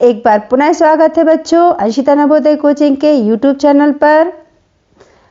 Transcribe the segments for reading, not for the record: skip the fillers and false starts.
एक बार पुनः स्वागत है बच्चों अंशिता नवोदय कोचिंग के YouTube चैनल पर।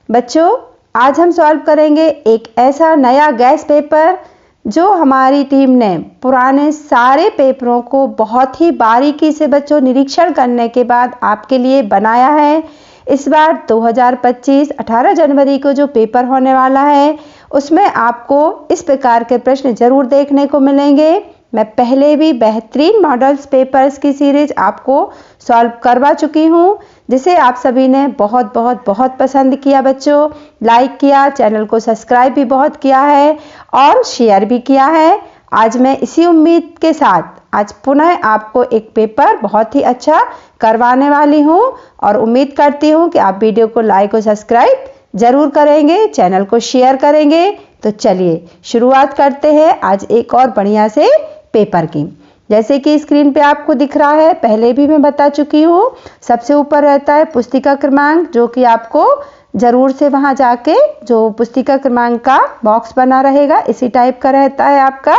बच्चों आज हम सॉल्व करेंगे एक ऐसा नया गैस पेपर जो हमारी टीम ने पुराने सारे पेपरों को बहुत ही बारीकी से बच्चों निरीक्षण करने के बाद आपके लिए बनाया है। इस बार 2025 18 जनवरी को जो पेपर होने वाला है उसमें आपको इस प्रकार के प्रश्न जरूर देखने को मिलेंगे। मैं पहले भी बेहतरीन मॉडल्स पेपर्स की सीरीज आपको सॉल्व करवा चुकी हूँ, जिसे आप सभी ने बहुत बहुत बहुत पसंद किया बच्चों, लाइक किया, चैनल को सब्सक्राइब भी बहुत किया है और शेयर भी किया है। आज मैं इसी उम्मीद के साथ आज पुनः आपको एक पेपर बहुत ही अच्छा करवाने वाली हूँ और उम्मीद करती हूँ कि आप वीडियो को लाइक और सब्सक्राइब जरूर करेंगे, चैनल को शेयर करेंगे। तो चलिए शुरुआत करते हैं आज एक और बढ़िया से पेपर की। जैसे कि स्क्रीन पे आपको दिख रहा है, पहले भी मैं बता चुकी हूँ, सबसे ऊपर रहता है पुस्तिका क्रमांक, जो कि आपको जरूर से वहां जाके जो पुस्तिका क्रमांक का बॉक्स बना रहेगा इसी टाइप का रहता है आपका।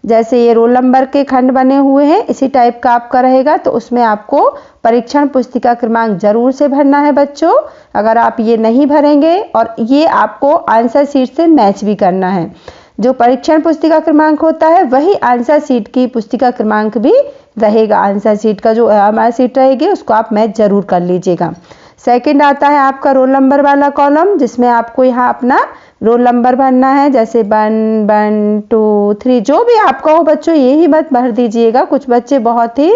जैसे ये रोल नंबर के खंड बने हुए हैं इसी टाइप का आपका रहेगा, तो उसमें आपको परीक्षण पुस्तिका क्रमांक जरूर से भरना है बच्चों। अगर आप ये नहीं भरेंगे और ये आपको आंसर शीट से मैच भी करना है, जो परीक्षण पुस्तिका क्रमांक होता है वही आंसर शीट की पुस्तिका क्रमांक भी रहेगा। आंसर शीट का जो हमारा सीट रहेगी उसको आप मैच जरूर कर लीजिएगा। सेकंड आता है आपका रोल नंबर वाला कॉलम, जिसमें आपको यहाँ अपना रोल नंबर भरना है। जैसे 1 1 2 3 जो भी आपका हो बच्चों, यही मत भर दीजिएगा। कुछ बच्चे बहुत ही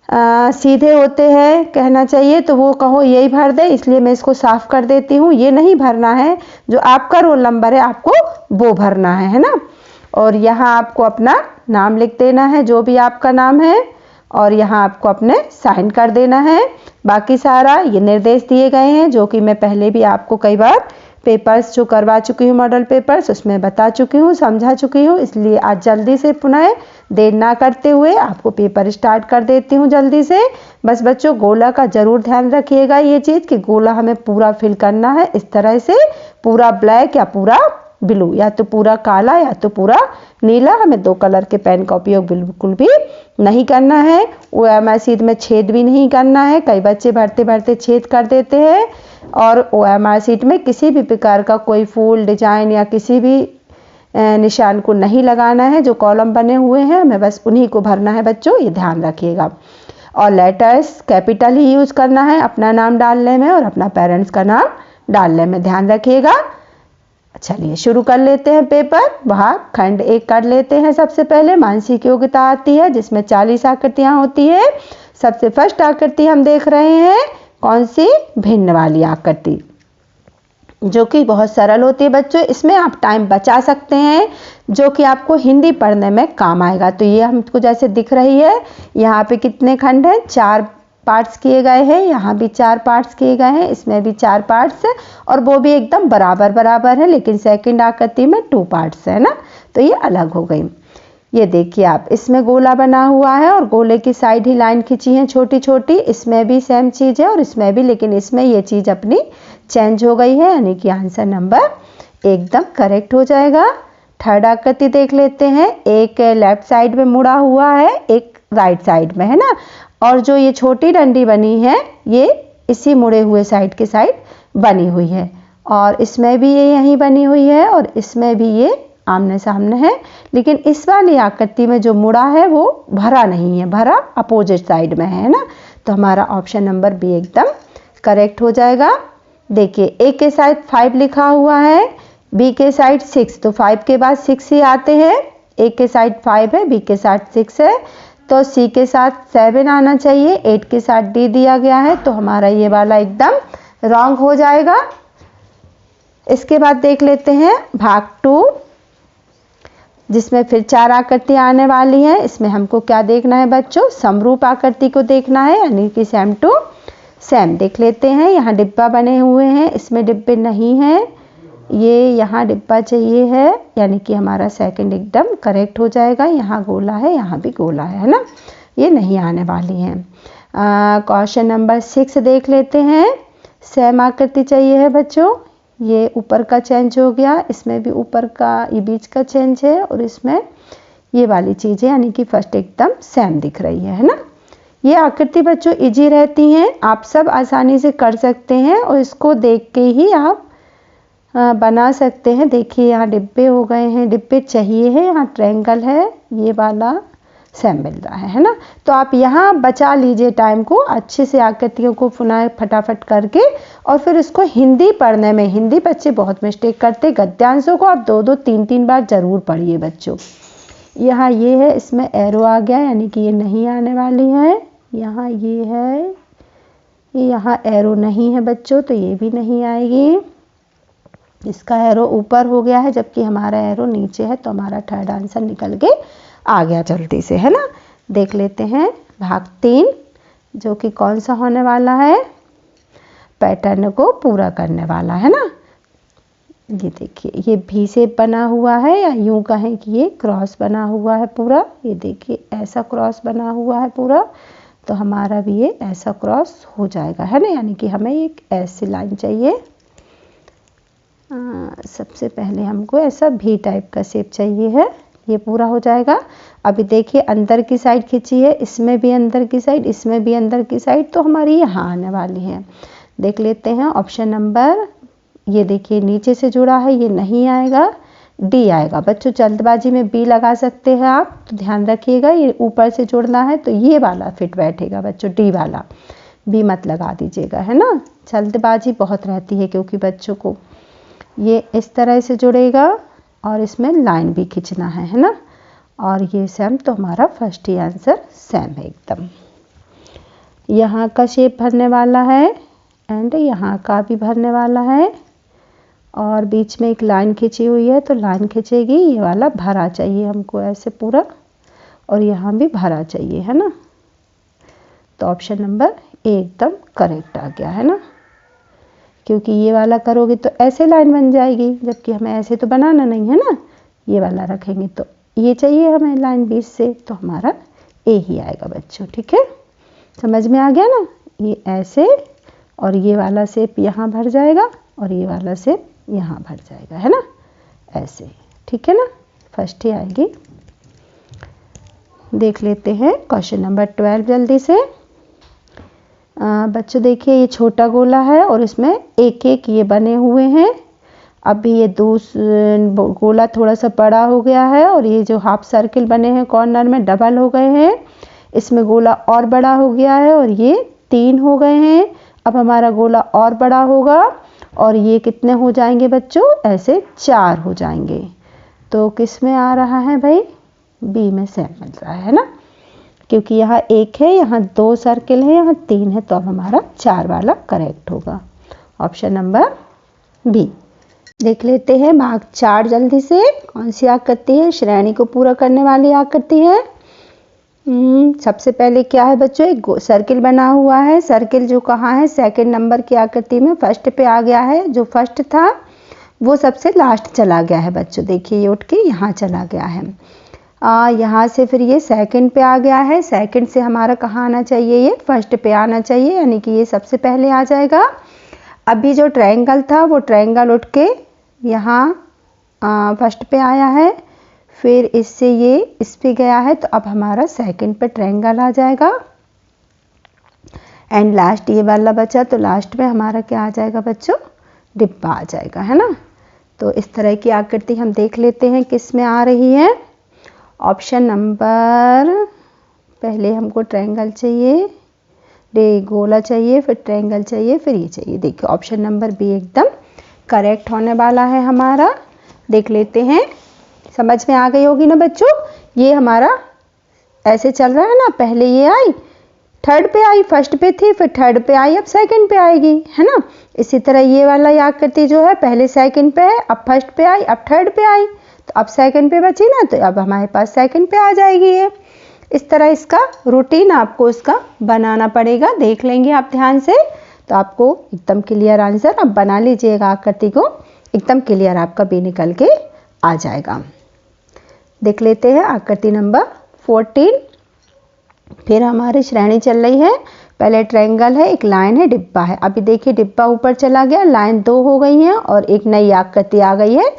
सीधे होते हैं, कहना चाहिए तो वो कहो यही भर दे, इसलिए मैं इसको साफ कर देती हूँ। ये नहीं भरना है, जो आपका रोल नंबर है आपको वो भरना है ना। और यहाँ आपको अपना नाम लिख देना है, जो भी आपका नाम है, और यहाँ आपको अपने साइन कर देना है। बाकी सारा ये निर्देश दिए गए हैं, जो कि मैं पहले भी आपको कई बार पेपर्स जो करवा चुकी हूँ मॉडल पेपर्स उसमें बता चुकी हूँ, समझा चुकी हूँ। इसलिए आज जल्दी से पुनः देर ना करते हुए आपको पेपर स्टार्ट कर देती हूँ जल्दी से। बस बच्चों गोला का जरूर ध्यान रखिएगा ये चीज़ कि गोला हमें पूरा फिल करना है इस तरह से, पूरा ब्लैक या पूरा ब्लू, या तो पूरा काला या तो पूरा नीला। हमें 2 कलर के पेन का उपयोग बिल्कुल भी नहीं करना है। OMR शीट में छेद भी नहीं करना है, कई बच्चे भरते भरते छेद कर देते हैं। और OMR शीट में किसी भी प्रकार का कोई फूल डिजाइन या किसी भी निशान को नहीं लगाना है। जो कॉलम बने हुए हैं हमें बस उन्हीं को भरना है बच्चों, ये ध्यान रखिएगा। और लेटर्स कैपिटल ही यूज करना है अपना नाम डालने में और अपना पेरेंट्स का नाम डालने में, ध्यान रखिएगा। चलिए शुरू कर लेते हैं पेपर। वहाँ खंड 1 कर लेते हैं। सबसे पहले मानसिक योग्यता आती है, जिसमें 40 आकृतियां होती है। सबसे फर्स्ट आकृति हम देख रहे हैं कौन सी, भिन्न वाली आकृति, जो कि बहुत सरल होती है बच्चों। इसमें आप टाइम बचा सकते हैं, जो कि आपको हिंदी पढ़ने में काम आएगा। तो ये हमको जैसे दिख रही है, यहाँ पे कितने खंड हैं, 4 पार्ट्स किए गए हैं, यहाँ भी 4 पार्ट्स किए गए हैं, इसमें भी 4 पार्ट्स है, और वो भी एकदम बराबर बराबर है। लेकिन सेकंड आकृति में 2 पार्ट्स है ना, तो ये अलग हो गई। ये देखिए आप, इसमें गोला बना हुआ है और गोले की साइड ही लाइन खींची है छोटी छोटी। इसमें भी सेम चीज है और इसमें भी, लेकिन इसमें ये चीज अपनी चेंज हो गई है, यानी कि आंसर नंबर एकदम करेक्ट हो जाएगा। थर्ड आकृति देख लेते हैं। एक लेफ्ट साइड में मुड़ा हुआ है, एक राइट साइड में है ना, और जो ये छोटी डंडी बनी है ये इसी मुड़े हुए साइड के साइड बनी हुई है, और इसमें भी ये यहीं बनी हुई है, और इसमें भी ये आमने सामने है। लेकिन इस वाली आकृति में जो मुड़ा है वो भरा नहीं है, भरा अपोजिट साइड में है ना। तो हमारा ऑप्शन नंबर बी एकदम करेक्ट हो जाएगा। देखिए ए के साइड 5 लिखा हुआ है, बी के साइड 6, तो 5 के बाद 6 ही आते हैं। ए के साइड 5 है, बी के साथ 6 है, तो सी के साथ 7 आना चाहिए, 8 के साथ डी दिया गया है, तो हमारा ये वाला एकदम रॉन्ग हो जाएगा। इसके बाद देख लेते हैं भाग 2, जिसमें फिर 4 आकृतियां आने वाली हैं। इसमें हमको क्या देखना है बच्चों, समरूप आकृति को देखना है, यानी कि सेम टू सेम। देख लेते हैं, यहाँ डिब्बा बने हुए हैं, इसमें डिब्बे नहीं हैं, ये यहाँ डिब्बा चाहिए है, यानी कि हमारा सेकंड एकदम करेक्ट हो जाएगा। यहाँ गोला है, यहाँ भी गोला है ना, ये नहीं आने वाली हैं। क्वेश्चन नंबर 6 देख लेते हैं। सेम आकृति चाहिए है बच्चों, ये ऊपर का चेंज हो गया, इसमें भी ऊपर का ये बीच का चेंज है, और इसमें ये वाली चीज़ है, यानी कि फर्स्ट एकदम सेम दिख रही है ना। ये आकृति बच्चों इजी रहती हैं, आप सब आसानी से कर सकते हैं और इसको देख के ही आप बना सकते हैं। देखिए यहाँ डिब्बे हो गए हैं, डिब्बे चाहिए है, यहाँ ट्रायंगल है, ये वाला सेम मिल रहा है ना। तो आप यहाँ बचा लीजिए टाइम को, अच्छे से आकृतियों को पुनः फटाफट करके और फिर इसको हिंदी पढ़ने में, हिंदी बच्चे बहुत मिस्टेक करते, गद्यांशों को आप 2-2 3-3 बार जरूर पढ़िए बच्चों। यहाँ ये है, इसमें एरो आ गया यानी कि ये नहीं आने वाली है। यहाँ ये है, यहाँ एरो नहीं है बच्चों तो ये भी नहीं आएगी। इसका एरो ऊपर हो गया है जबकि हमारा एरो नीचे है, तो हमारा थर्ड आंसर निकल के आ गया जल्दी से, है ना। देख लेते हैं भाग 3 जो कि कौन सा होने वाला है, पैटर्न को पूरा करने वाला है ना। ये देखिए ये भी शेप बना हुआ है, या यूं कहें कि ये क्रॉस बना हुआ है पूरा। ये देखिए ऐसा क्रॉस बना हुआ है पूरा, तो हमारा भी ये ऐसा क्रॉस हो जाएगा, है ना। यानी कि हमें एक ऐसी लाइन चाहिए। सबसे पहले हमको ऐसा भी टाइप का शेप चाहिए है, ये पूरा हो जाएगा। अभी देखिए अंदर की साइड खींची है, इसमें भी अंदर की साइड, इसमें भी अंदर की साइड, तो हमारी यहाँ आने वाली है। देख लेते हैं ऑप्शन नंबर, ये देखिए नीचे से जुड़ा है, ये नहीं आएगा, डी आएगा। बच्चों जल्दबाजी में बी लगा सकते हैं आप, तो ध्यान रखिएगा, ये ऊपर से जुड़ना है तो ये वाला फिट बैठेगा बच्चों, डी वाला, बी मत लगा दीजिएगा, है ना। जल्दबाजी बहुत रहती है क्योंकि बच्चों को ये इस तरह से जुड़ेगा और इसमें लाइन भी खींचना है ना। और ये सेम, तो हमारा फर्स्ट ही आंसर सेम है एकदम। यहाँ का शेप भरने वाला है एंड यहाँ का भी भरने वाला है, और बीच में एक लाइन खींची हुई है तो लाइन खींचेगी, ये वाला भरा चाहिए हमको ऐसे पूरा, और यहाँ भी भरा चाहिए, है ना। तो ऑप्शन नंबर ए एकदम करेक्ट आ गया, है ना। क्योंकि ये वाला करोगे तो ऐसे लाइन बन जाएगी, जबकि हमें ऐसे तो बनाना नहीं है ना, ये वाला रखेंगे तो ये चाहिए हमें लाइन बीच से, तो हमारा ए ही आएगा बच्चों, ठीक है। समझ में आ गया ना। ये ऐसे, और ये वाला शेप यहाँ भर जाएगा और ये वाला शेप यहाँ भर जाएगा, है ना, ऐसे, ठीक है ना। फर्स्ट ही आएगी। देख लेते हैं क्वेश्चन नंबर 12 जल्दी से। बच्चों देखिए ये छोटा गोला है और इसमें एक एक ये बने हुए हैं। अभी ये गोला थोड़ा सा बड़ा हो गया है और ये जो हाफ सर्किल बने हैं कॉर्नर में डबल हो गए हैं। इसमें गोला और बड़ा हो गया है और ये 3 हो गए हैं। अब हमारा गोला और बड़ा होगा और ये कितने हो जाएंगे बच्चों, ऐसे 4 हो जाएंगे। तो किस में आ रहा है भाई, बी में सेम मिल रहा है ना, क्योंकि यहाँ 1 है, यहाँ 2 सर्किल है, यहाँ 3 है, तो अब हमारा 4 वाला करेक्ट होगा, ऑप्शन नंबर बी। देख लेते हैं भाग 4 जल्दी से। कौन सी आकृति है, श्रेणी को पूरा करने वाली आकृति है। सबसे पहले क्या है बच्चों, एक सर्किल बना हुआ है। सर्किल जो कहाँ है, सेकंड नंबर की आकृति में फर्स्ट पे आ गया है। जो फर्स्ट था वो सबसे लास्ट चला गया है बच्चों, देखिए ये उठ के यहाँ चला गया है। यहाँ से फिर ये सेकंड पे आ गया है। सेकंड से हमारा कहाँ आना चाहिए, ये फर्स्ट पे आना चाहिए, यानी कि ये सबसे पहले आ जाएगा। अभी जो ट्रायंगल था वो ट्रायंगल उठ के यहाँ फर्स्ट पे आया है, फिर इससे ये इस पे गया है, तो अब हमारा सेकंड पे ट्रायंगल आ जाएगा। एंड लास्ट ये वाला बचा, तो लास्ट में हमारा क्या आ जाएगा बच्चों, डिब्बा आ जाएगा, है ना। तो इस तरह की आकृति हम देख लेते हैं किस में आ रही है। ऑप्शन नंबर, पहले हमको ट्रायंगल चाहिए, गोला चाहिए, फिर ट्रायंगल चाहिए, फिर ये चाहिए। देखिए ऑप्शन नंबर बी एकदम करेक्ट होने वाला है हमारा। देख लेते हैं, समझ में आ गई होगी ना बच्चों। ये हमारा ऐसे चल रहा है ना, पहले ये आई, थर्ड पे आई, फर्स्ट पे थी, फिर थर्ड पे आई, अब सेकंड पे आएगी, है ना। इसी तरह ये वाला आकृति जो है पहले सेकंड पे है, अब फर्स्ट पे आई, अब थर्ड पे आई, तो अब सेकंड पे बची ना, तो अब हमारे पास सेकंड पे आ जाएगी ये। इस तरह इसका रूटीन आपको इसका बनाना पड़ेगा, देख लेंगे आप ध्यान से तो आपको एकदम क्लियर आंसर, अब बना लीजिएगा आकृति को, एकदम क्लियर आपका बी निकल के आ जाएगा। देख लेते हैं आकृति नंबर 14। फिर हमारी श्रेणी चल रही है, पहले ट्रायंगल है, एक लाइन है, डिब्बा है। अभी देखिए डिब्बा ऊपर चला गया, लाइन 2 हो गई है और एक नई आकृति आ गई है,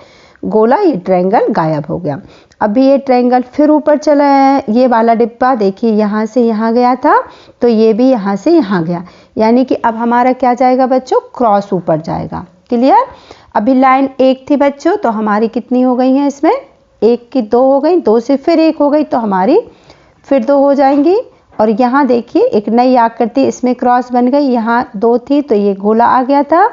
गोला, ये ट्रायंगल गायब हो गया। अभी ये ट्रायंगल फिर ऊपर चला है, ये वाला डिब्बा देखिए यहाँ से यहाँ गया था, तो ये भी यहाँ से यहाँ गया, यानी कि अब हमारा क्या जाएगा बच्चों, क्रॉस ऊपर जाएगा। क्लियर। अभी लाइन 1 थी बच्चों, तो हमारी कितनी हो गई हैं इसमें, 1 की 2 हो गई, 2 से फिर 1 हो गई, तो हमारी फिर 2 हो जाएंगी। और यहाँ देखिए एक नई आकृति इसमें क्रॉस बन गई, यहाँ 2 थी तो ये गोला आ गया था,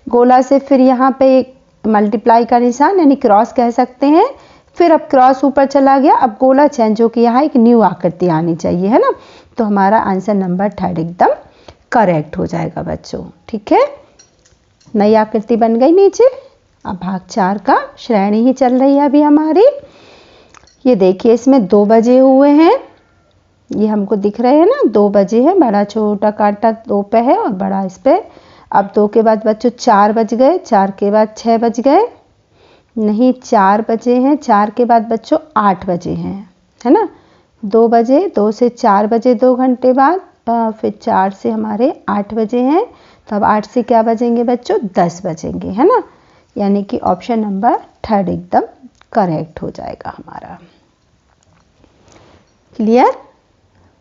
गोला से फिर यहाँ पे मल्टीप्लाई का निशान यानी क्रॉस कह सकते हैं, फिर अब क्रॉस ऊपर चला गया, अब गोला चेंज हो के यहाँ एक न्यू आकृति आनी चाहिए, है ना। तो हमारा आंसर नंबर 3 एकदम करेक्ट हो जाएगा बच्चों। ठीक है, नई आकृति बन गई नीचे। अब भाग 4 का श्रेणी ही चल रही है अभी हमारी। ये देखिए इसमें 2 बजे हुए हैं, ये हमको दिख रहे हैं ना, 2 बजे हैं, बड़ा छोटा कांटा 2 पे है और बड़ा इस पे। अब 2 के बाद बच्चों 4 बज गए, 4 के बाद 6 बज गए, नहीं 4 बजे हैं, 4 के बाद बच्चों 8 बजे हैं, है ना। 2 बजे, 2 से 4 बजे 2 घंटे बाद, फिर 4 से हमारे 8 बजे हैं, तो अब 8 से क्या बजेंगे बच्चों, 10 बजेंगे, है ना। यानी कि ऑप्शन नंबर 3 एकदम करेक्ट हो जाएगा हमारा। क्लियर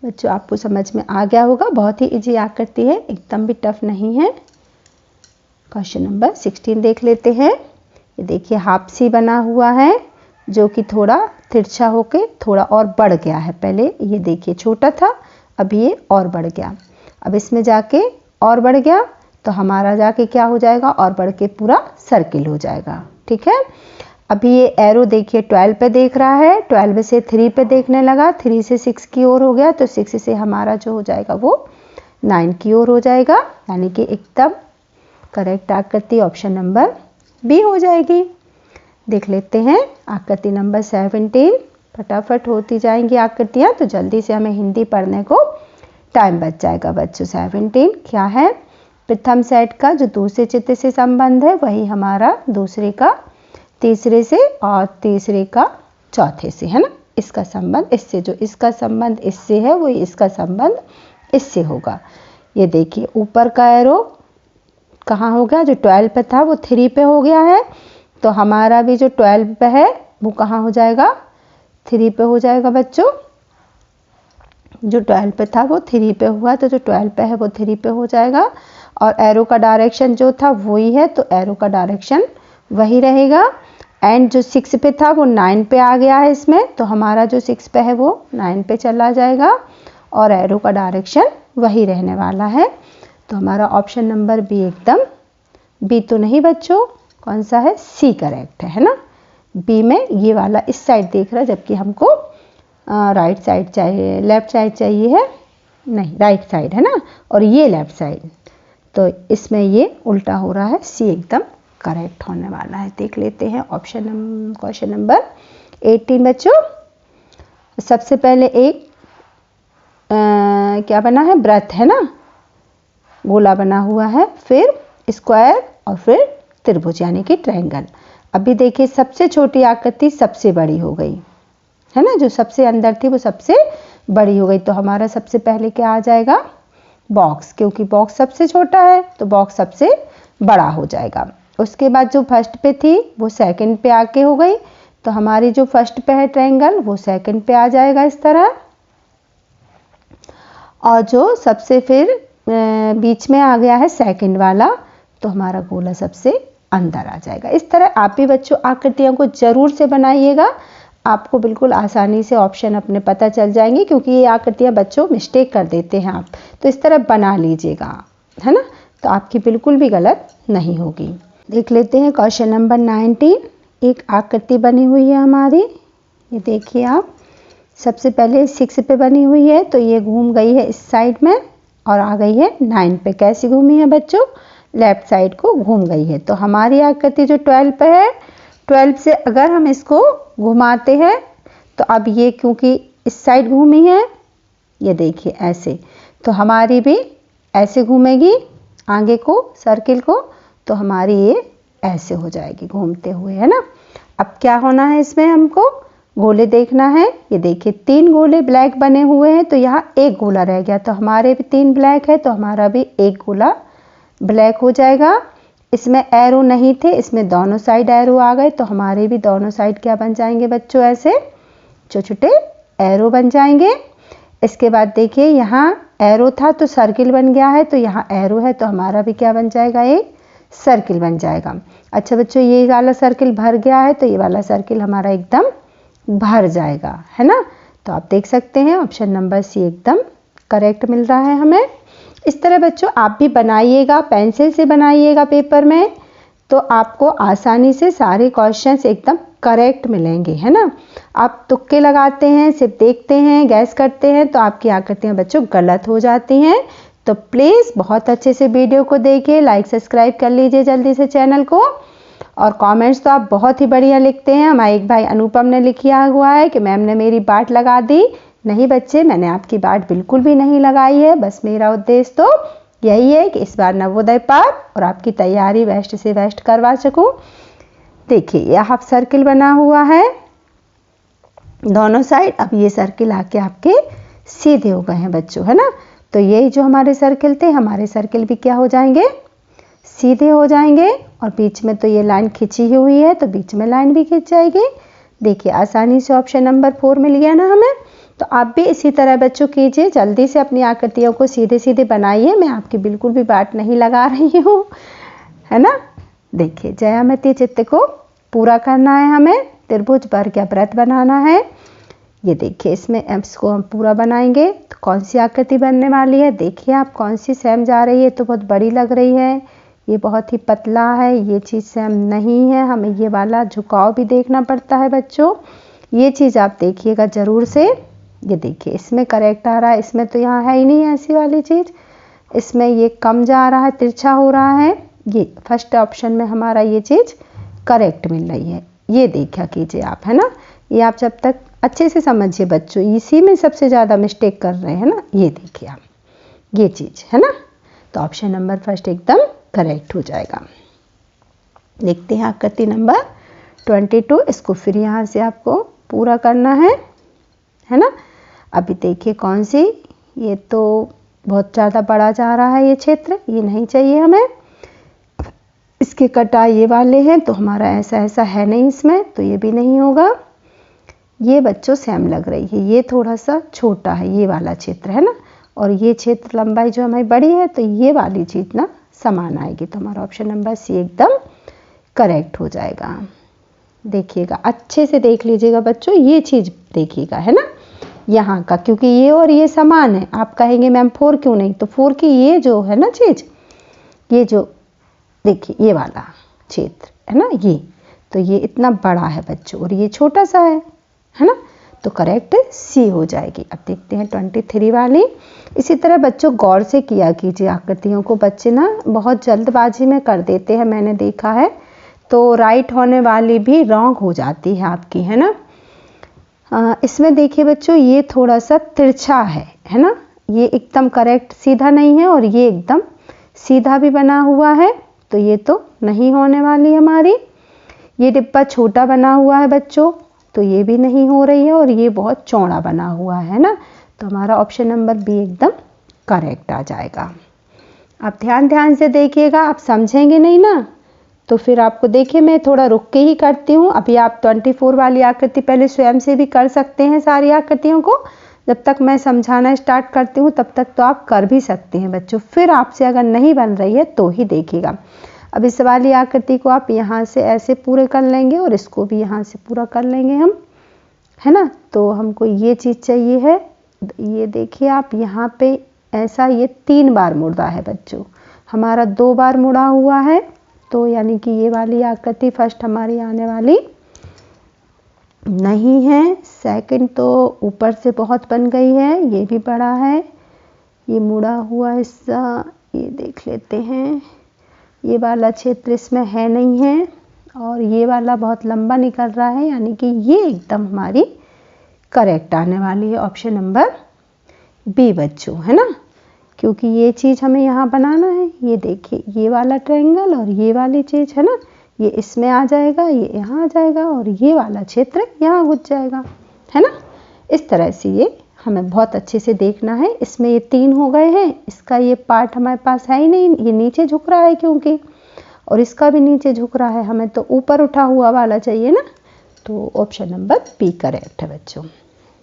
बच्चों, आपको समझ में आ गया होगा, बहुत ही इजी आकृति है, एकदम भी टफ नहीं है। क्वेश्चन नंबर 16 देख लेते हैं। ये देखिए हाफ सी बना हुआ है, जो कि थोड़ा तिरछा होके थोड़ा और बढ़ गया है। पहले ये देखिए छोटा था, अभी ये और बढ़ गया, अब इसमें जाके और बढ़ गया, तो हमारा जाके क्या हो जाएगा, और बढ़ के पूरा सर्किल हो जाएगा। ठीक है, अभी ये एरो देखिए 12 पे देख रहा है, 12 से 3 पे देखने लगा, 3 से 6 की ओर हो गया, तो 6 से हमारा जो हो जाएगा वो 9 की ओर हो जाएगा, यानी कि एकदम करेक्ट आकृति ऑप्शन नंबर बी हो जाएगी। देख लेते हैं आकृति नंबर 17। फटाफट होती जाएंगी आकृतियाँ, तो जल्दी से हमें हिंदी पढ़ने को टाइम बच जाएगा बच्चों। 17 क्या है, प्रथम सेट का जो दूसरे चित्र से संबंध है वही हमारा दूसरे का तीसरे से और तीसरे का चौथे से, है ना। इसका संबंध इससे, जो इसका संबंध इससे है वही इसका संबंध इससे होगा। ये देखिए ऊपर का एरो कहाँ हो गया, जो 12 पे था वो 3 पे हो गया है, तो हमारा भी जो 12 पे है वो कहाँ हो जाएगा, 3 पे हो जाएगा बच्चों। जो 12 पे था वो 3 पे हुआ, तो जो 12 पे है वो 3 पे हो जाएगा, और एरो का डायरेक्शन जो था वही है, तो एरो का डायरेक्शन वही रहेगा। एंड जो 6 पे था वो 9 पे आ गया है इसमें, तो हमारा जो 6 पे है वो 9 पे चला जाएगा, और एरो का डायरेक्शन वही रहने वाला है। तो हमारा ऑप्शन नंबर बी एकदम, बी तो नहीं बच्चों, कौन सा है, सी करेक्ट है ना। बी में ये वाला इस साइड देख रहा है, जबकि हमको राइट साइड चाहिए, लेफ्ट साइड चाहिए है, नहीं राइट साइड है ना, और ये लेफ्ट साइड, तो इसमें ये उल्टा हो रहा है, सी एकदम करेक्ट होने वाला है। देख लेते हैं क्वेश्चन नंबर 18 बच्चों। सबसे पहले एक क्या बना है, व्रत है ना, गोला बना हुआ है, फिर स्क्वायर और फिर त्रिभुज यानी कि ट्रायंगल। अभी देखिए सबसे छोटी आकृति सबसे बड़ी हो गई है ना, जो सबसे अंदर थी वो सबसे बड़ी हो गई, तो हमारा सबसे पहले क्या आ जाएगा, बॉक्स, क्योंकि बॉक्स सबसे छोटा है तो बॉक्स सबसे बड़ा हो जाएगा। उसके बाद जो फर्स्ट पे थी वो सेकंड पे आके हो गई, तो हमारी जो फर्स्ट पे है ट्रायंगल वो सेकंड पे आ जाएगा इस तरह, और जो सबसे फिर बीच में आ गया है सेकंड वाला, तो हमारा गोला सबसे अंदर आ जाएगा। इस तरह आप भी बच्चों आकृतियों को जरूर से बनाइएगा, आपको बिल्कुल आसानी से ऑप्शन अपने पता चल जाएंगे, क्योंकि ये आकृतियां बच्चों मिस्टेक कर देते हैं आप, तो इस तरह बना लीजिएगा, है ना, तो आपकी बिल्कुल भी गलत नहीं होगी। देख लेते हैं क्वेश्चन नंबर 19। एक आकृति बनी हुई है हमारी, ये देखिए आप, सबसे पहले 6 पे बनी हुई है, तो ये घूम गई है इस साइड में और आ गई है 9 पे। कैसी घूमी है बच्चों, लेफ्ट साइड को घूम गई है। तो हमारी आकृति जो 12 पे है, 12 से अगर हम इसको घुमाते हैं, तो अब ये क्योंकि इस साइड घूमी है, ये देखिए ऐसे, तो हमारी भी ऐसे घूमेगी आगे को सर्किल को, तो हमारी ये ऐसे हो जाएगी घूमते हुए, है ना। अब क्या होना है, इसमें हमको गोले देखना है। ये देखिए 3 गोले ब्लैक बने हुए हैं, तो यहाँ एक गोला रह गया, तो हमारे भी 3 ब्लैक है, तो हमारा भी एक गोला ब्लैक हो जाएगा। इसमें एरो नहीं थे, इसमें दोनों साइड एरो आ गए, तो हमारे भी दोनों साइड क्या बन जाएंगे बच्चों, ऐसे छोटे छोटे एरो बन जाएंगे। इसके बाद देखिए यहाँ एरो था तो सर्किल बन गया है, तो यहाँ एरो है तो हमारा भी क्या बन जाएगा, एक सर्किल बन जाएगा। अच्छा बच्चों, ये वाला सर्किल भर गया है तो ये वाला सर्किल हमारा एकदम भर जाएगा, है ना। तो आप देख सकते हैं ऑप्शन नंबर सी एकदम करेक्ट मिल रहा है हमें। इस तरह बच्चों आप भी बनाइएगा, पेंसिल से बनाइएगा पेपर में, तो आपको आसानी से सारे क्वेश्चंस एकदम करेक्ट मिलेंगे, है ना। आप तुक्के लगाते हैं, सिर्फ देखते हैं, गैस करते हैं, तो आपकी आकृतियां बच्चों गलत हो जाती हैं। तो प्लीज़ बहुत अच्छे से वीडियो को देखिए, लाइक सब्सक्राइब कर लीजिए जल्दी से चैनल को। और कमेंट्स तो आप बहुत ही बढ़िया लिखते हैं। हमारे एक भाई अनुपम ने लिखा हुआ है कि मैम ने मेरी बाट लगा दी। नहीं बच्चे, मैंने आपकी बाट बिल्कुल भी नहीं लगाई है, बस मेरा उद्देश्य तो यही है कि इस बार नवोदय पार और आपकी तैयारी बेस्ट से बेस्ट करवा सकूं। देखिए यह हाफ सर्किल बना हुआ है दोनों साइड। अब ये सर्किल आके आपके सीधे हो गए हैं बच्चों, है ना। तो ये जो हमारे सर्किल थे, हमारे सर्किल भी क्या हो जाएंगे, सीधे हो जाएंगे। और बीच में तो ये लाइन खिंची हुई है तो बीच में लाइन भी खिंच जाएगी। देखिए आसानी से ऑप्शन नंबर 4 मिल गया ना हमें। तो आप भी इसी तरह बच्चों कीजिए, जल्दी से अपनी आकृतियों को सीधे सीधे बनाइए। मैं आपकी बिल्कुल भी बाट नहीं लगा रही हूँ, है ना। देखिए ज्यामितीय चित्र को पूरा करना है हमें, त्रिभुज वर्ग या वृत्त बनाना है। ये देखिए इसमें इसको हम पूरा बनाएंगे तो कौन सी आकृति बनने वाली है। देखिए आप कौन सी सेम जा रही है, तो बहुत बड़ी लग रही है, ये बहुत ही पतला है, ये चीज़ सेम नहीं है। हमें ये वाला झुकाव भी देखना पड़ता है बच्चों, ये चीज़ आप देखिएगा ज़रूर से। ये देखिए इसमें करेक्ट आ रहा है, इसमें तो यहाँ है ही नहीं ऐसी वाली चीज़, इसमें ये कम जा रहा है, तिरछा हो रहा है। ये फर्स्ट ऑप्शन में हमारा ये चीज़ करेक्ट मिल रही है, ये देखा कीजिए आप, है ना। ये आप जब तक अच्छे से समझिए बच्चों, इसी में सबसे ज़्यादा मिस्टेक कर रहे हैं ना। ये देखिए आप, ये चीज़ है ना। तो ऑप्शन नंबर फर्स्ट एकदम करेक्ट हो जाएगा। देखते हैं आकृति नंबर 22, इसको फिर यहाँ से आपको पूरा करना है ना। अभी देखिए कौन सी, ये तो बहुत ज़्यादा बड़ा जा रहा है ये क्षेत्र, ये नहीं चाहिए हमें। इसके कटाई ये वाले हैं तो हमारा ऐसा ऐसा है नहीं इसमें, तो ये भी नहीं होगा। ये बच्चों सेम लग रही है, ये थोड़ा सा छोटा है ये वाला क्षेत्र, है ना। और ये क्षेत्र लंबाई जो हमारी बड़ी है, तो ये वाली चीज़ ना समान आएगी। तो हमारा ऑप्शन नंबर सी एकदम करेक्ट हो जाएगा। देखिएगा अच्छे से देख लीजिएगा बच्चों, ये चीज़ देखिएगा, है ना यहाँ का, क्योंकि ये और ये समान है। आप कहेंगे मैम 4 क्यों नहीं, तो 4 की ये जो है ना चीज़, ये जो देखिए ये वाला क्षेत्र है ना, ये तो ये इतना बड़ा है बच्चों और ये छोटा सा है ना। तो करेक्ट सी हो जाएगी। अब देखते हैं 23 वाली। इसी तरह बच्चों गौर से किया कीजिए आकृतियों को, बच्चे ना बहुत जल्दबाजी में कर देते हैं, मैंने देखा है। तो राइट होने वाली भी रॉन्ग हो जाती है आपकी, है ना। इसमें देखिए बच्चों ये थोड़ा सा तिरछा है ना। ये एकदम करेक्ट सीधा नहीं है और ये एकदम सीधा भी बना हुआ है, तो ये तो नहीं होने वाली हमारी। ये डिब्बा छोटा बना हुआ है बच्चों, तो ये भी नहीं हो रही है। और ये बहुत चौड़ा बना हुआ है ना, तो हमारा ऑप्शन नंबर बी एकदम करेक्ट आ जाएगा। आप ध्यान से देखिएगा, आप समझेंगे नहीं ना तो फिर आपको देखिए मैं थोड़ा रुक के ही करती हूँ। अभी आप 24 वाली आकृति पहले स्वयं से भी कर सकते हैं सारी आकृतियों को, जब तक मैं समझाना स्टार्ट करती हूँ तब तक तो आप कर भी सकते हैं बच्चों। फिर आपसे अगर नहीं बन रही है तो ही देखिएगा। अब इस वाली आकृति को आप यहाँ से ऐसे पूरे कर लेंगे और इसको भी यहाँ से पूरा कर लेंगे हम, है ना। तो हमको ये चीज़ चाहिए है, ये देखिए आप यहाँ पे ऐसा ये 3 बार मुड़ रहा है बच्चों, हमारा 2 बार मुड़ा हुआ है। तो यानी कि ये वाली आकृति फर्स्ट हमारी आने वाली नहीं है। सेकंड तो ऊपर से बहुत बन गई है, ये भी बड़ा है, ये मुड़ा हुआ हिस्सा ये देख लेते हैं। ये वाला क्षेत्र इसमें है नहीं है और ये वाला बहुत लंबा निकल रहा है, यानी कि ये एकदम हमारी करेक्ट आने वाली है ऑप्शन नंबर बी बच्चों, है ना। क्योंकि ये चीज़ हमें यहाँ बनाना है। ये देखिए ये वाला ट्रायंगल और ये वाली चीज़ है ना, ये इसमें आ जाएगा, ये यहाँ आ जाएगा और ये वाला क्षेत्र यहाँ घुस जाएगा, है ना। इस तरह से ये हमें बहुत अच्छे से देखना है। इसमें ये 3 हो गए हैं, इसका ये पार्ट हमारे पास है ही नहीं, ये नीचे झुक रहा है क्योंकि, और इसका भी नीचे झुक रहा है, हमें तो ऊपर उठा हुआ वाला चाहिए ना, तो ऑप्शन नंबर बी करेक्ट है बच्चों।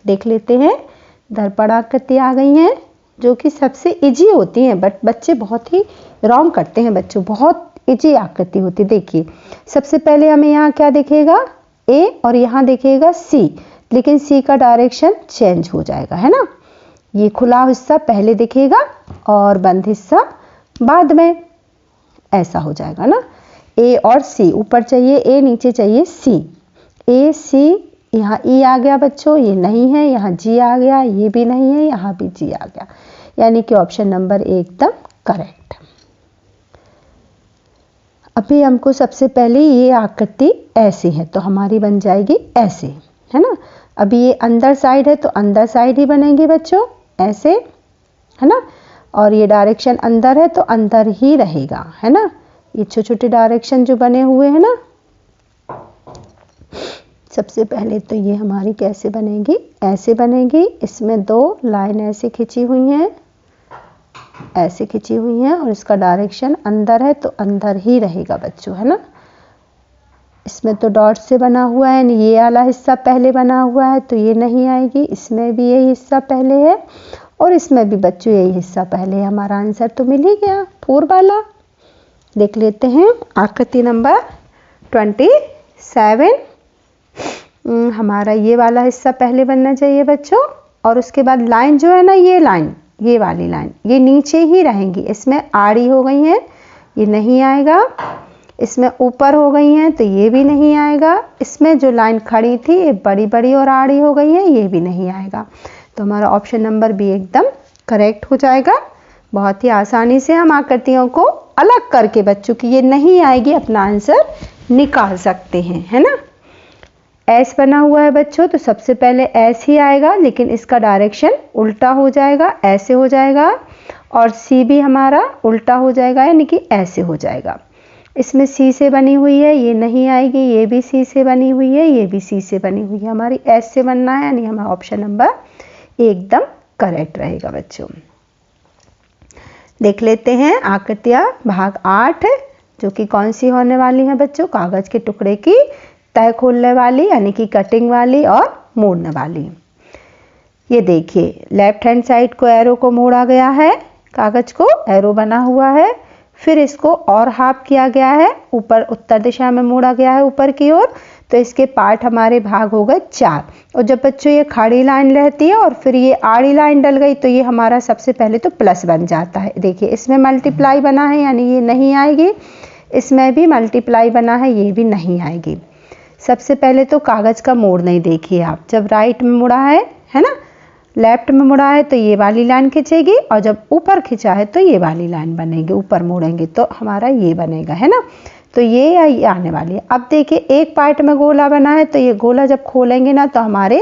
देख लेते हैं, दर्पण आकृति आ गई हैं जो कि सबसे इजी होती हैं, बट बच्चे बहुत ही रॉन्ग करते हैं बच्चों, बहुत इजी आकृति होती। देखिए सबसे पहले हमें यहाँ क्या दिखेगा, ए, और यहाँ दिखेगा सी, लेकिन सी का डायरेक्शन चेंज हो जाएगा, है ना। ये खुला हिस्सा पहले दिखेगा और बंद हिस्सा बाद में, ऐसा हो जाएगा ना। ए और सी, ऊपर चाहिए ए, नीचे चाहिए सी, ए सी, यहाँ ई आ गया बच्चों, ये नहीं है, यहाँ जी आ गया, ये भी नहीं है, यहाँ भी जी आ गया, यानी कि ऑप्शन नंबर ए एकदम करेक्ट। अभी हमको सबसे पहले ये आकृति ऐसे है तो हमारी बन जाएगी ऐसे, है ना। अभी ये अंदर साइड है तो अंदर साइड ही बनेगी बच्चों, ऐसे, है ना। और ये डायरेक्शन अंदर है तो अंदर ही रहेगा, है ना। ये छोटे छोटे डायरेक्शन जो बने हुए हैं ना, सबसे पहले तो ये हमारी कैसे बनेगी, ऐसे बनेगी। इसमें दो लाइन ऐसे खिंची हुई हैं, ऐसे खिंची हुई हैं, और इसका डायरेक्शन अंदर है तो अंदर ही रहेगा बच्चों, है ना। इसमें तो डॉट से बना हुआ है, ये वाला हिस्सा पहले बना हुआ है तो ये नहीं आएगी, इसमें भी यही हिस्सा पहले है और इसमें भी बच्चों यही हिस्सा पहले है। हमारा आंसर तो मिल ही गया, 4 वाला। देख लेते हैं आकृति नंबर 27। हमारा ये वाला हिस्सा पहले बनना चाहिए बच्चों, और उसके बाद लाइन जो है ना, ये लाइन, ये वाली लाइन, ये नीचे ही रहेंगी। इसमें आड़ी हो गई है, ये नहीं आएगा। इसमें ऊपर हो गई हैं तो ये भी नहीं आएगा। इसमें जो लाइन खड़ी थी ये बड़ी बड़ी और आड़ी हो गई है, ये भी नहीं आएगा। तो हमारा ऑप्शन नंबर बी एकदम करेक्ट हो जाएगा। बहुत ही आसानी से हम आकृतियों को अलग करके बच्चों की ये नहीं आएगी अपना आंसर निकाल सकते हैं, है ना। एस बना हुआ है बच्चों, तो सबसे पहले एस ही आएगा, लेकिन इसका डायरेक्शन उल्टा हो जाएगा, ऐसे हो जाएगा। और सी भी हमारा उल्टा हो जाएगा, यानी कि ऐसे हो जाएगा। इसमें सी से बनी हुई है, ये नहीं आएगी। ये भी सी से बनी हुई है, ये भी सी से बनी हुई है। हमारी एस से बनना है, यानी हमारा ऑप्शन नंबर एकदम करेक्ट रहेगा बच्चों। देख लेते हैं आकृतियां भाग 8, जो कि कौन सी होने वाली है बच्चों, कागज के टुकड़े की तय खोलने वाली, यानी कि कटिंग वाली और मोड़ने वाली। ये देखिए लेफ्ट हैंड साइड को एरो को मोड़ा गया है, कागज को एरो बना हुआ है, फिर इसको और हाफ किया गया है, ऊपर उत्तर दिशा में मोड़ा गया है ऊपर की ओर। तो इसके पार्ट हमारे भाग हो गए 4। और जब बच्चों ये खड़ी लाइन रहती है और फिर ये आड़ी लाइन डल गई तो ये हमारा सबसे पहले तो प्लस बन जाता है। देखिए इसमें मल्टीप्लाई बना है, यानी ये नहीं आएगी। इसमें भी मल्टीप्लाई बना है, ये भी नहीं आएगी। सबसे पहले तो कागज का मोड़ नहीं देखिए आप, जब राइट में मुड़ा है ना, लेफ्ट में मुड़ा है तो ये वाली लाइन खिंचेगी, और जब ऊपर खिंचा है तो ये वाली लाइन बनेगी, ऊपर मोड़ेंगे तो हमारा ये बनेगा, है ना। तो ये आने वाली है। अब देखिए एक पार्ट में गोला बना है, तो ये गोला जब खोलेंगे ना तो हमारे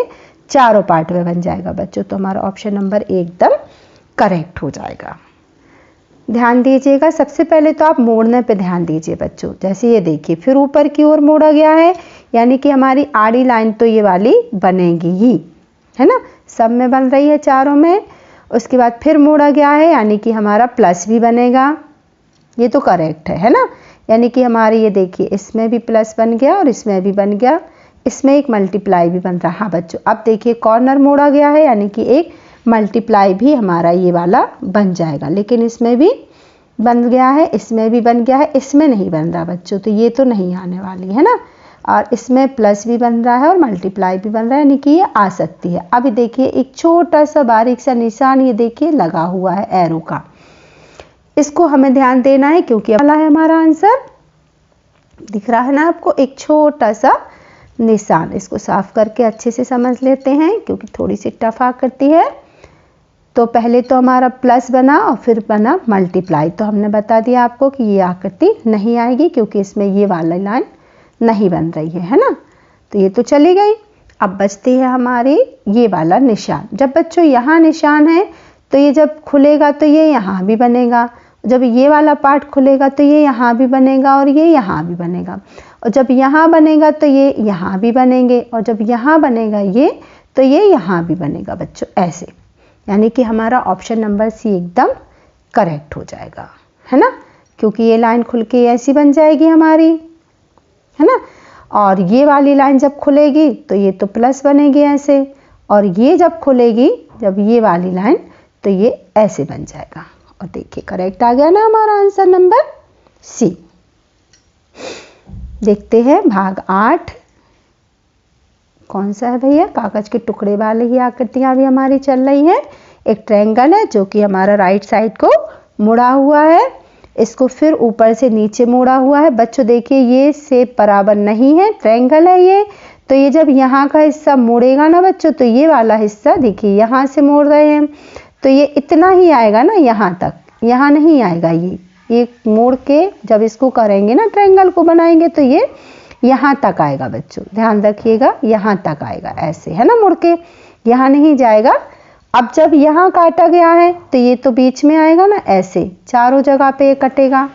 चारों पार्ट में बन जाएगा बच्चों। तो हमारा ऑप्शन नंबर एकदम करेक्ट हो जाएगा। ध्यान दीजिएगा, सबसे पहले तो आप मोड़ने पे ध्यान दीजिए बच्चों। जैसे ये देखिए फिर ऊपर की ओर मोड़ा गया है, यानी कि हमारी आड़ी लाइन तो ये वाली बनेगी ही, है ना। सब में बन रही है, चारों में। उसके बाद फिर मोड़ा गया है, यानी कि हमारा प्लस भी बनेगा। ये तो करेक्ट है ना। यानी कि हमारे ये देखिए इसमें भी प्लस बन गया और इसमें भी बन गया। इसमें एक मल्टीप्लाई भी बन रहा है बच्चों। अब देखिए कॉर्नर मोड़ा गया है, यानी कि एक मल्टीप्लाई भी हमारा ये वाला बन जाएगा। लेकिन इसमें भी बन गया है, इसमें भी बन गया है, इसमें नहीं बन रहा बच्चों, तो ये तो नहीं आने वाली है ना। और इसमें प्लस भी बन रहा है और मल्टीप्लाई भी बन रहा है, यानी कि ये आ सकती है। अब देखिए एक छोटा सा बारीक सा निशान ये देखिए लगा हुआ है एरो का, इसको हमें ध्यान देना है क्योंकि वाला है हमारा आंसर। दिख रहा है ना आपको, एक छोटा सा निशान। इसको साफ करके अच्छे से समझ लेते हैं क्योंकि थोड़ी सी टफ आकृति है। तो पहले तो हमारा प्लस बना और फिर बना मल्टीप्लाई, तो हमने बता दिया आपको कि ये आकृति नहीं आएगी क्योंकि इसमें ये वाली लाइन नहीं बन रही है ना। तो ये तो चली गई। अब बचती है हमारी ये वाला निशान। जब बच्चों यहाँ निशान है तो ये जब खुलेगा तो ये यहाँ भी बनेगा, जब ये वाला पार्ट खुलेगा तो ये यहाँ भी बनेगा और ये यहाँ भी बनेगा, और जब यहाँ बनेगा तो ये यहाँ भी बनेंगे, और जब यहाँ बनेगा ये तो ये यहाँ भी बनेगा बच्चों, ऐसे। यानी कि हमारा ऑप्शन नंबर सी एकदम करेक्ट हो जाएगा, है ना। क्योंकि ये लाइन खुल के ऐसी बन जाएगी हमारी, है ना। और ये वाली लाइन जब खुलेगी तो ये तो प्लस बनेगी ऐसे, और ये जब खुलेगी, जब ये वाली लाइन, तो ये ऐसे बन जाएगा। और देखिए करेक्ट आ गया ना हमारा आंसर नंबर सी। देखते हैं भाग 8 कौन सा है भैया। कागज के टुकड़े वाली ही आकृतियां भी हमारी चल रही हैं। एक ट्रायंगल है जो कि हमारा राइट साइड को मुड़ा हुआ है, इसको फिर ऊपर से नीचे मोड़ा हुआ है। बच्चों देखिए ये शेप बराबर नहीं है, ट्रायंगल है ये, तो ये जब यहाँ का हिस्सा मोड़ेगा ना बच्चों, तो ये वाला हिस्सा देखिए यहाँ से मोड़ रहे हैं तो ये इतना ही आएगा ना, यहाँ तक, यहाँ नहीं आएगा। ये मोड़ के जब इसको करेंगे ना, ट्रायंगल को बनाएंगे, तो ये यहाँ तक आएगा बच्चों, ध्यान रखिएगा, यहाँ तक आएगा ऐसे, है ना, मुड़ के यहाँ नहीं जाएगा। अब जब यहाँ काटा गया है तो ये तो बीच में आएगा ना ऐसे, चारों जगह पे ये कटेगा,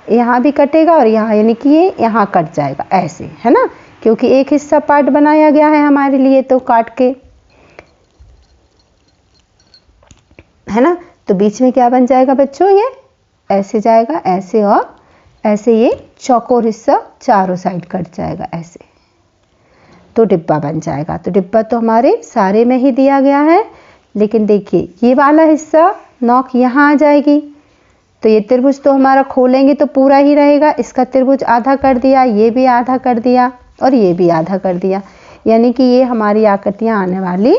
यहाँ भी कटेगा और यहाँ, यानी कि ये यहाँ कट जाएगा ऐसे, है ना, क्योंकि एक हिस्सा पार्ट बनाया गया है हमारे लिए तो काट के, है ना। तो बीच में क्या बन जाएगा बच्चों, ये ऐसे जाएगा, ऐसे और ऐसे, ये चौकोर हिस्सा चारों साइड कट जाएगा ऐसे, तो डिब्बा बन जाएगा। तो डिब्बा तो हमारे सारे में ही दिया गया है, लेकिन देखिए ये वाला हिस्सा नोक यहाँ आ जाएगी, तो ये त्रिभुज तो हमारा खोलेंगे तो पूरा ही रहेगा, इसका त्रिभुज आधा कर दिया, ये भी आधा कर दिया और ये भी आधा कर दिया, यानी कि ये हमारी आकृतियाँ आने वाली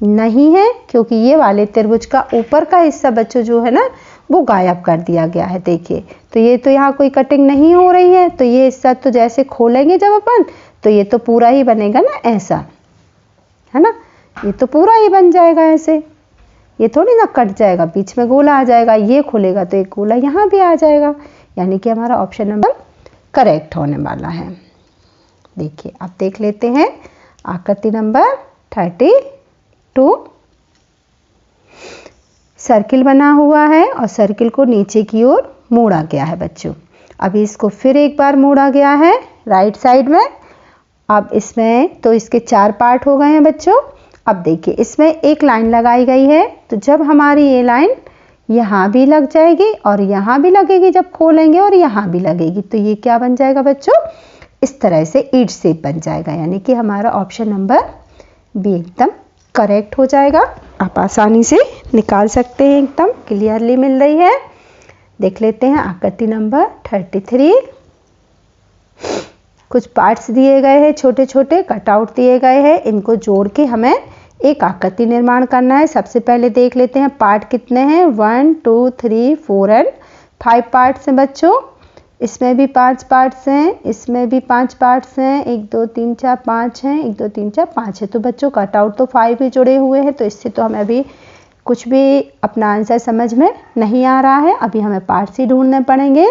नहीं है, क्योंकि ये वाले त्रिभुज का ऊपर का हिस्सा बच्चों जो है ना वो गायब कर दिया गया है। देखिए तो ये तो यहाँ कोई कटिंग नहीं हो रही है, तो ये हिस्सा तो जैसे खोलेंगे जब अपन, तो ये तो पूरा ही बनेगा ना ऐसा, है ना, ये तो पूरा ही बन जाएगा ऐसे, ये थोड़ी ना कट जाएगा, बीच में गोला आ जाएगा, ये खुलेगा तो एक गोला यहाँ भी आ जाएगा, यानी कि हमारा ऑप्शन नंबर करेक्ट होने वाला है। देखिए अब देख लेते हैं आकृति नंबर 32। सर्किल बना हुआ है और सर्किल को नीचे की ओर मोड़ा गया है बच्चों। अभी इसको फिर एक बार मोड़ा गया है राइट साइड में। अब इसमें तो इसके 4 पार्ट हो गए हैं बच्चों। अब देखिए इसमें एक लाइन लगाई गई है, तो जब हमारी ये लाइन यहाँ भी लग जाएगी और यहाँ भी लगेगी जब खोलेंगे, और यहाँ भी लगेगी, तो ये क्या बन जाएगा बच्चों, इस तरह से ईट शेप बन जाएगा, यानी कि हमारा ऑप्शन नंबर बी एकदम करेक्ट हो जाएगा। आप आसानी से निकाल सकते हैं, एकदम क्लियरली मिल रही है। देख लेते हैं आकृति नंबर 33। कुछ पार्ट्स दिए गए हैं, छोटे छोटे कटआउट दिए गए हैं, इनको जोड़ के हमें एक आकृति निर्माण करना है। सबसे पहले देख लेते हैं पार्ट कितने हैं, 1 2 3 4 एंड 5 पार्ट्स हैं बच्चों। इसमें भी 5 पार्ट्स हैं, इसमें भी 5 पार्ट्स हैं, 1 2 3 4 5 हैं, 1 2 3 4 5 है। तो बच्चों कटआउट तो 5 ही जुड़े हुए हैं, तो इससे तो हमें अभी कुछ भी अपना आंसर समझ में नहीं आ रहा है, अभी हमें पार्ट्स ही ढूंढने पड़ेंगे।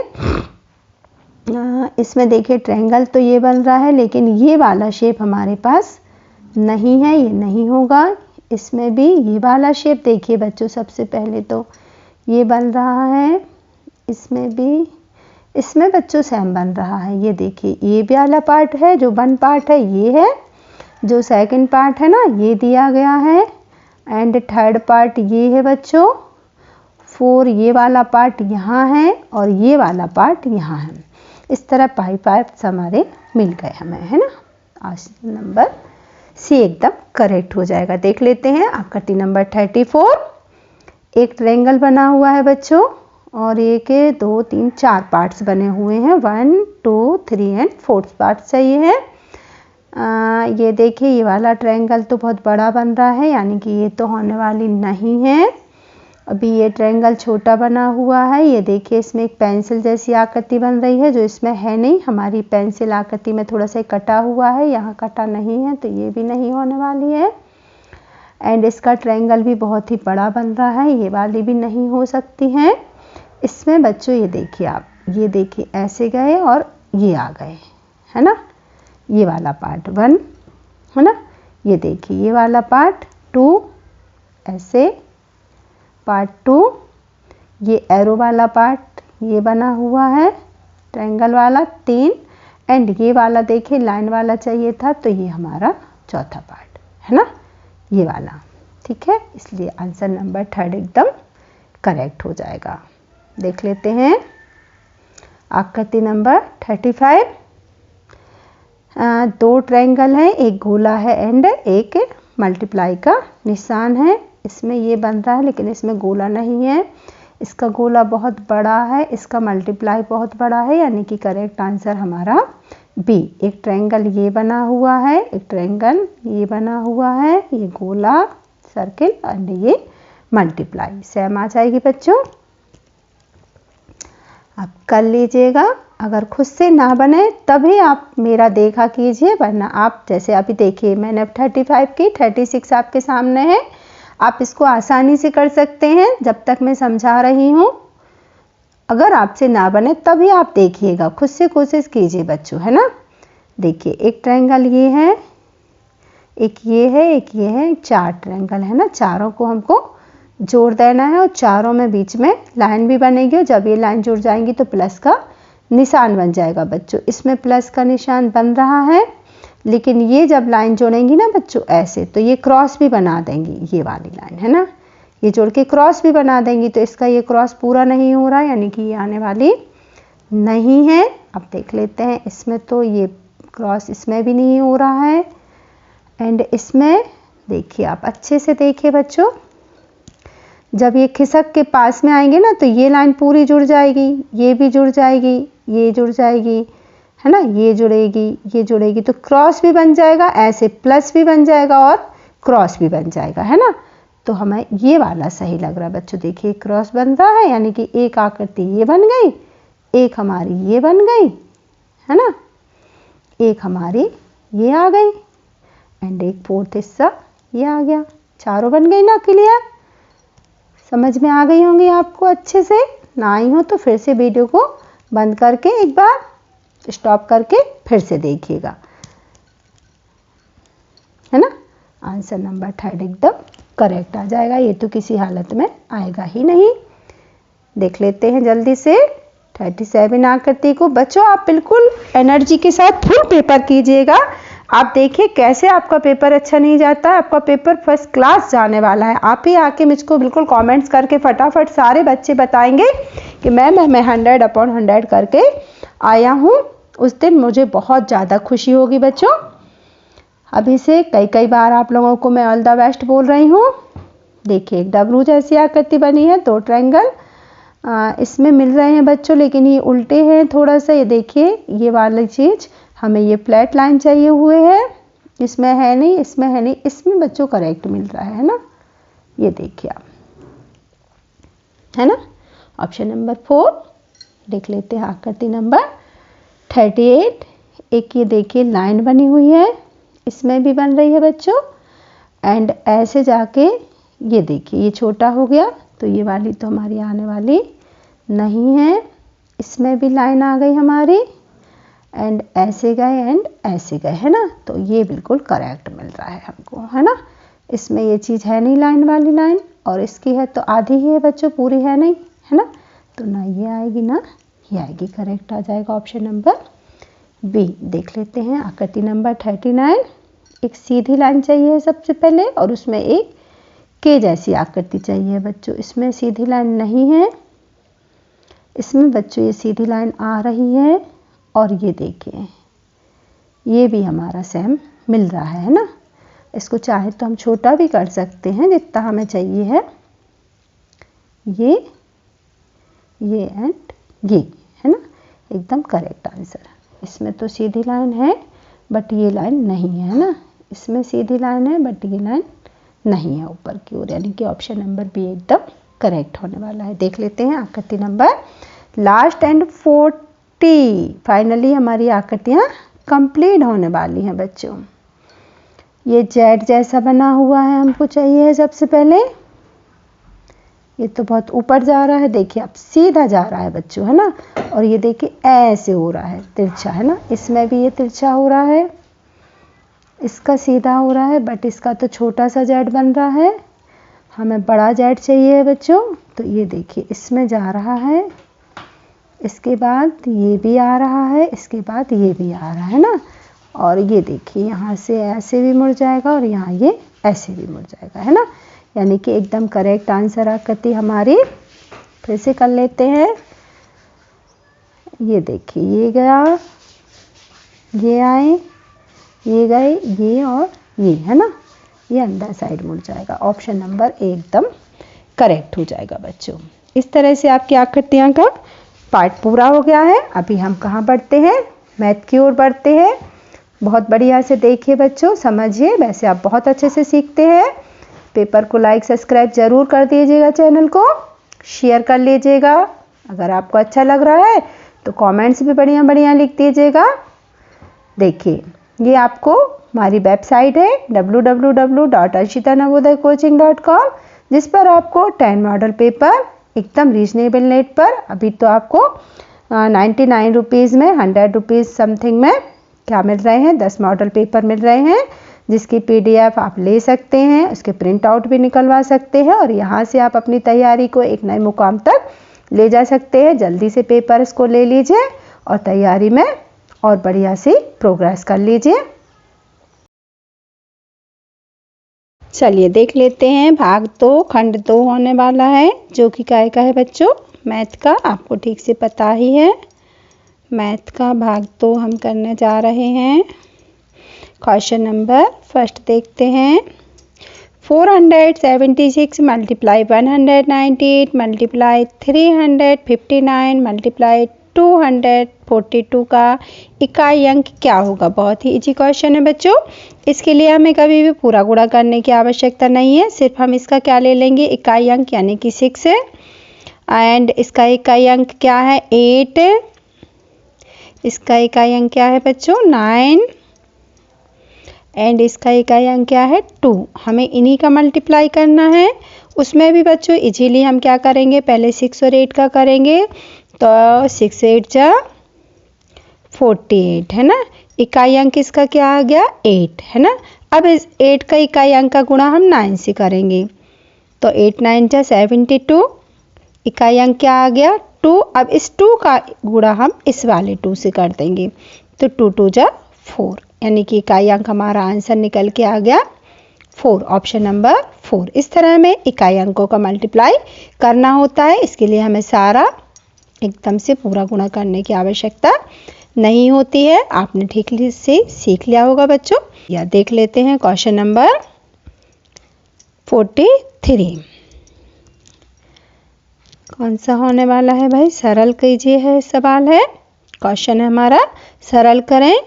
इसमें देखिए ट्रायंगल तो ये बन रहा है, लेकिन ये वाला शेप हमारे पास नहीं है, ये नहीं होगा। इसमें भी ये वाला शेप देखिए बच्चों, सबसे पहले तो ये बन रहा है, इसमें भी, इसमें बच्चों सेम बन रहा है। ये देखिए ये वाला पार्ट है जो 1 पार्ट है, ये है जो सेकंड पार्ट है ना, ये दिया गया है, एंड थर्ड पार्ट ये है बच्चों 4, ये वाला पार्ट यहाँ है और ये वाला पार्ट यहाँ है। इस तरह 5 पार्ट्स हमारे मिल गए हमें, है ना। ऑप्शन नंबर सी एकदम करेक्ट हो जाएगा। देख लेते हैं आकृति नंबर 34। एक ट्रायंगल बना हुआ है बच्चों और ये के 2 3 4 पार्ट्स बने हुए हैं, 1 2 3 एंड 4 पार्ट्स चाहिए है। ये देखिए ये वाला ट्रायंगल तो बहुत बड़ा बन रहा है, यानी कि ये तो होने वाली नहीं है। अभी ये ट्रायंगल छोटा बना हुआ है, ये देखिए इसमें एक पेंसिल जैसी आकृति बन रही है जो इसमें है नहीं, हमारी पेंसिल आकृति में थोड़ा सा कटा हुआ है, यहाँ कटा नहीं है, तो ये भी नहीं होने वाली है। एंड इसका ट्रायंगल भी बहुत ही बड़ा बन रहा है, ये वाली भी नहीं हो सकती है। इसमें बच्चों ये देखिए आप, ये देखिए ऐसे गए और ये आ गए, है ना, ये वाला पार्ट 1 है ना, ये देखिए ये वाला पार्ट 2, ऐसे पार्ट 2, ये एरो वाला पार्ट ये बना हुआ है ट्रायंगल वाला 3, एंड ये वाला देखिए लाइन वाला चाहिए था, तो ये हमारा चौथा पार्ट है ना, ये वाला, ठीक है। इसलिए आंसर नंबर 3 एकदम करेक्ट हो जाएगा। देख लेते हैं आकृति नंबर 35। दो ट्रायंगल हैं, एक गोला है एंड एक मल्टीप्लाई का निशान है। इसमें ये बन रहा है लेकिन इसमें गोला नहीं है, इसका गोला बहुत बड़ा है, इसका मल्टीप्लाई बहुत बड़ा है, यानी कि करेक्ट आंसर हमारा बी। एक ट्रायंगल ये बना हुआ है, एक ट्रायंगल ये बना हुआ है, ये गोला सर्किल एंड ये मल्टीप्लाई सेम आ जाएगी बच्चों। आप कर लीजिएगा, अगर खुद से ना बने तभी आप मेरा देखा कीजिए, वरना आप जैसे अभी देखिए मैंने अब 35 की, 36 आपके सामने है, आप इसको आसानी से कर सकते हैं जब तक मैं समझा रही हूँ। अगर आपसे ना बने तभी आप देखिएगा, खुद से कोशिश कीजिए बच्चों, है ना। देखिए एक ट्रायंगल ये है, एक ये है, एक ये है, 4 ट्रायंगल है ना, चारों को हमको जोड़ देना है और चारों में बीच में लाइन भी बनेगी और जब ये लाइन जुड़ जाएंगी तो प्लस का निशान बन जाएगा बच्चों। इसमें प्लस का निशान बन रहा है, लेकिन ये जब लाइन जोड़ेंगी ना बच्चों ऐसे, तो ये क्रॉस भी बना देंगी, ये वाली लाइन है ना, ये जोड़ के क्रॉस भी बना देंगी, तो इसका ये क्रॉस पूरा नहीं हो रहा, यानी कि ये आने वाली नहीं है। अब देख लेते हैं, इसमें तो ये क्रॉस इसमें भी नहीं हो रहा है एंड इसमें देखिए, आप अच्छे से देखिए बच्चों, जब ये खिसक के पास में आएंगे ना तो ये लाइन पूरी जुड़ जाएगी, ये भी जुड़ जाएगी, ये जुड़ जाएगी, है ना, ये जुड़ेगी, ये जुड़ेगी, तो क्रॉस भी बन जाएगा, ऐसे प्लस भी बन जाएगा और क्रॉस भी बन जाएगा, है ना। तो हमें ये वाला सही लग रहा है बच्चों। देखिए क्रॉस बन रहा है, यानी कि एक आकृति ये बन गई, एक हमारी ये बन गई, है ना, एक हमारी ये आ गई एंड एक फोर्थ हिस्सा ये आ गया। चारों बन गई ना, क्लियर, समझ में आ गई होंगी आपको अच्छे से। ना आई हो तो फिर से वीडियो को बंद करके एक बार स्टॉप करके फिर से देखिएगा, है ना। आंसर नंबर 3 एकदम करेक्ट आ जाएगा, ये तो किसी हालत में आएगा ही नहीं। देख लेते हैं जल्दी से 37 आकृति को। बच्चों आप बिल्कुल एनर्जी के साथ फुल पेपर कीजिएगा। आप देखिए कैसे आपका पेपर अच्छा नहीं जाता है, आपका पेपर फर्स्ट क्लास जाने वाला है। आप ही आके मुझको बिल्कुल कमेंट्स करके फटाफट सारे बच्चे बताएंगे कि मैम मैं 100/100 करके आया हूँ, उस दिन मुझे बहुत ज़्यादा खुशी होगी बच्चों। अभी से कई बार आप लोगों को मैं ऑल द बेस्ट बोल रही हूँ। देखिए एक डब्लू जैसी आकृति बनी है, 2 ट्रायंगल इसमें मिल रहे हैं बच्चों, लेकिन ये उल्टे हैं थोड़ा सा। ये देखिए ये वाली चीज़, हमें ये फ्लैट लाइन चाहिए हुए है, इसमें है नहीं, इसमें है नहीं, इसमें बच्चों करेक्ट मिल रहा है ना। ये देखिए आप, है ना। ऑप्शन नंबर 4 देख लेते हैं, आकृति नंबर 38। एक ये देखिए लाइन बनी हुई है, इसमें भी बन रही है बच्चों एंड ऐसे जाके ये देखिए ये छोटा हो गया, तो ये वाली तो हमारी आने वाली नहीं है। इसमें भी लाइन आ गई हमारी एंड ऐसे गए एंड ऐसे गए, है ना, तो ये बिल्कुल करेक्ट मिल रहा है हमको, है ना। इसमें ये चीज़ है नहीं लाइन वाली लाइन, और इसकी है तो आधी ही है बच्चों, पूरी है नहीं, है ना, तो ना ये आएगी ना ये आएगी, करेक्ट आ जाएगा ऑप्शन नंबर बी। देख लेते हैं आकृति नंबर 39। एक सीधी लाइन चाहिए सबसे पहले और उसमें एक के जैसी आकृति चाहिए बच्चों। इसमें सीधी लाइन नहीं है, इसमें बच्चों ये सीधी लाइन आ रही है और ये देखिए ये भी हमारा सेम मिल रहा है ना। इसको चाहे तो हम छोटा भी कर सकते हैं जितना हमें चाहिए है, ये एंड ये, है ना, एकदम करेक्ट आंसर। इसमें तो सीधी लाइन है बट ये लाइन नहीं है ना, इसमें सीधी लाइन है बट ये लाइन नहीं है ऊपर की ओर, यानी कि ऑप्शन नंबर बी एकदम करेक्ट होने वाला है। देख लेते हैं आकृति नंबर लास्ट एंड 40। फाइनली हमारी आकृतियाँ कंप्लीट होने वाली हैं बच्चों। ये जेड जैसा बना हुआ है, हमको चाहिए सबसे पहले। ये तो बहुत ऊपर जा रहा है, देखिए अब सीधा जा रहा है बच्चों, है ना, और ये देखिए ऐसे हो रहा है तिरछा, है ना, इसमें भी ये तिरछा हो रहा है, इसका सीधा हो रहा है बट इसका तो छोटा सा जेड बन रहा है, हमें बड़ा जेड चाहिए बच्चों। तो ये देखिए इसमें जा रहा है, इसके बाद ये भी आ रहा है, इसके बाद ये भी आ रहा है ना, और ये देखिए यहाँ से ऐसे भी मुड़ जाएगा और यहाँ ये ऐसे भी मुड़ जाएगा, है ना, यानी कि एकदम करेक्ट आंसर आकृति हमारी। फिर से कर लेते हैं, ये देखिए, ये गया, ये आए, ये गए, ये और ये, है ना, ये अंदर साइड मुड़ जाएगा। ऑप्शन नंबर एकदम करेक्ट हो जाएगा बच्चों। इस तरह से आपकी आकृतियाँ का पार्ट पूरा हो गया है। अभी हम कहाँ बढ़ते हैं, मैथ की ओर बढ़ते हैं। बहुत बढ़िया से देखिए बच्चों, समझिए, वैसे आप बहुत अच्छे से सीखते हैं। पेपर को लाइक सब्सक्राइब जरूर कर दीजिएगा, चैनल को शेयर कर लीजिएगा। अगर आपको अच्छा लग रहा है तो कमेंट्स भी बढ़िया बढ़िया लिख दीजिएगा। देखिए, ये आपको हमारी वेबसाइट है www.arshitanavodaycoaching.com, जिस पर आपको 10 मॉडल पेपर एकदम रीजनेबल रेट पर, अभी तो आपको 99 रुपीज़ में, 100 रुपीज़ समथिंग में क्या मिल रहे हैं, 10 मॉडल पेपर मिल रहे हैं, जिसकी PDF आप ले सकते हैं, उसके प्रिंट आउट भी निकलवा सकते हैं और यहाँ से आप अपनी तैयारी को एक नए मुकाम तक ले जा सकते हैं। जल्दी से पेपर इसको ले लीजिए और तैयारी में और बढ़िया से प्रोग्रेस कर लीजिए। चलिए देख लेते हैं, भाग 2 खंड 2 होने वाला है, जो कि काय का है बच्चों, मैथ का। आपको ठीक से पता ही है, मैथ का भाग 2 हम करने जा रहे हैं। क्वेश्चन नंबर फर्स्ट देखते हैं। 476 मल्टीप्लाई 198 मल्टीप्लाई 359 मल्टीप्लाई 242 का इकाई अंक क्या होगा। बहुत ही इजी क्वेश्चन है बच्चों। इसके लिए हमें कभी भी पूरा गुणा करने की आवश्यकता नहीं है, सिर्फ हम इसका क्या ले लेंगे, इकाई अंक, यानी कि 6 है। एंड इसका इकाई अंक क्या है, 8। इसका इकाई अंक क्या है बच्चों, 9। एंड इसका इकाई अंक क्या है, 2। हमें इन्हीं का मल्टीप्लाई करना है। उसमें भी बच्चों इजीली हम क्या करेंगे, पहले 6 और 8 का करेंगे, तो 6 8 जा 48, है ना। इकाई अंक इसका क्या आ गया, 8, है ना। अब इस 8 का इकाई अंक का गुणा हम 9 से करेंगे, तो 8 9 जा 72। इकाई अंक क्या आ गया, 2। अब इस 2 का गुणा हम इस वाले 2 से कर देंगे, तो 2 2 जा 4, यानी कि इकाई अंक हमारा आंसर निकल के आ गया 4, ऑप्शन नंबर 4। इस तरह में इकाई अंकों का मल्टीप्लाई करना होता है। इसके लिए हमें सारा एकदम से पूरा गुणा करने की आवश्यकता नहीं होती है। आपने ठीक से सीख लिया होगा बच्चों। या देख लेते हैं क्वेश्चन नंबर 43। कौन सा होने वाला है भाई, सरल कीजिए है सवाल है। क्वेश्चन है हमारा, सरल करें।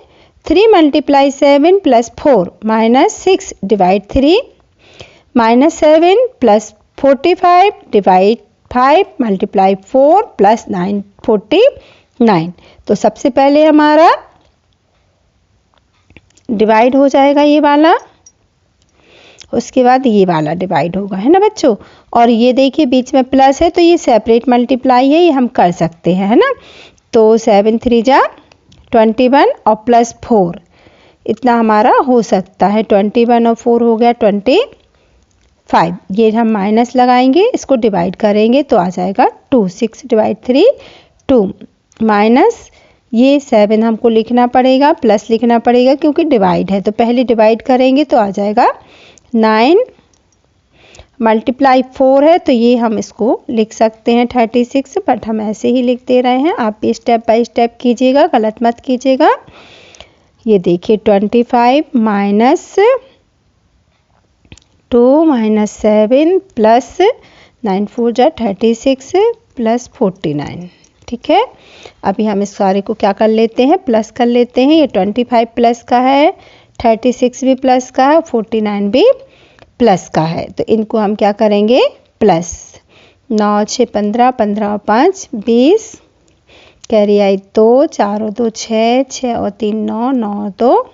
3 multiply 7 plus 4 minus 6 divide 3 minus 7 plus 45 divide 5 multiply 4 plus 9 49। तो सबसे पहले हमारा डिवाइड हो जाएगा ये वाला, उसके बाद ये वाला डिवाइड होगा, है ना बच्चों। और ये देखिए बीच में प्लस है, तो ये सेपरेट मल्टीप्लाई है, ये हम कर सकते हैं, है ना। तो 7 3 जा 21 और प्लस 4, इतना हमारा हो सकता है। 21 और 4 हो गया 25। ये हम माइनस लगाएंगे, इसको डिवाइड करेंगे तो आ जाएगा 2। 6 डिवाइड 3 2 माइनस ये 7 हमको लिखना पड़ेगा, प्लस लिखना पड़ेगा क्योंकि डिवाइड है, तो पहले डिवाइड करेंगे तो आ जाएगा 9 मल्टीप्लाई 4 है, तो ये हम इसको लिख सकते हैं 36, बट हम ऐसे ही लिख दे रहे हैं। आप भी स्टेप बाय स्टेप कीजिएगा, गलत मत कीजिएगा। ये देखिए 25 माइनस 2 माइनस 7 प्लस 9 4 जा 36 प्लस 49, ठीक है। अभी हम इस सारे को क्या कर लेते हैं, प्लस कर लेते हैं। ये 25 प्लस का है, 36 भी प्लस का है, 49 भी प्लस का है, तो इनको हम क्या करेंगे, प्लस। 9 6 15 15 और 5 20, कैरी आई 2 4 और 2 6 6 और 3 9 9 और 2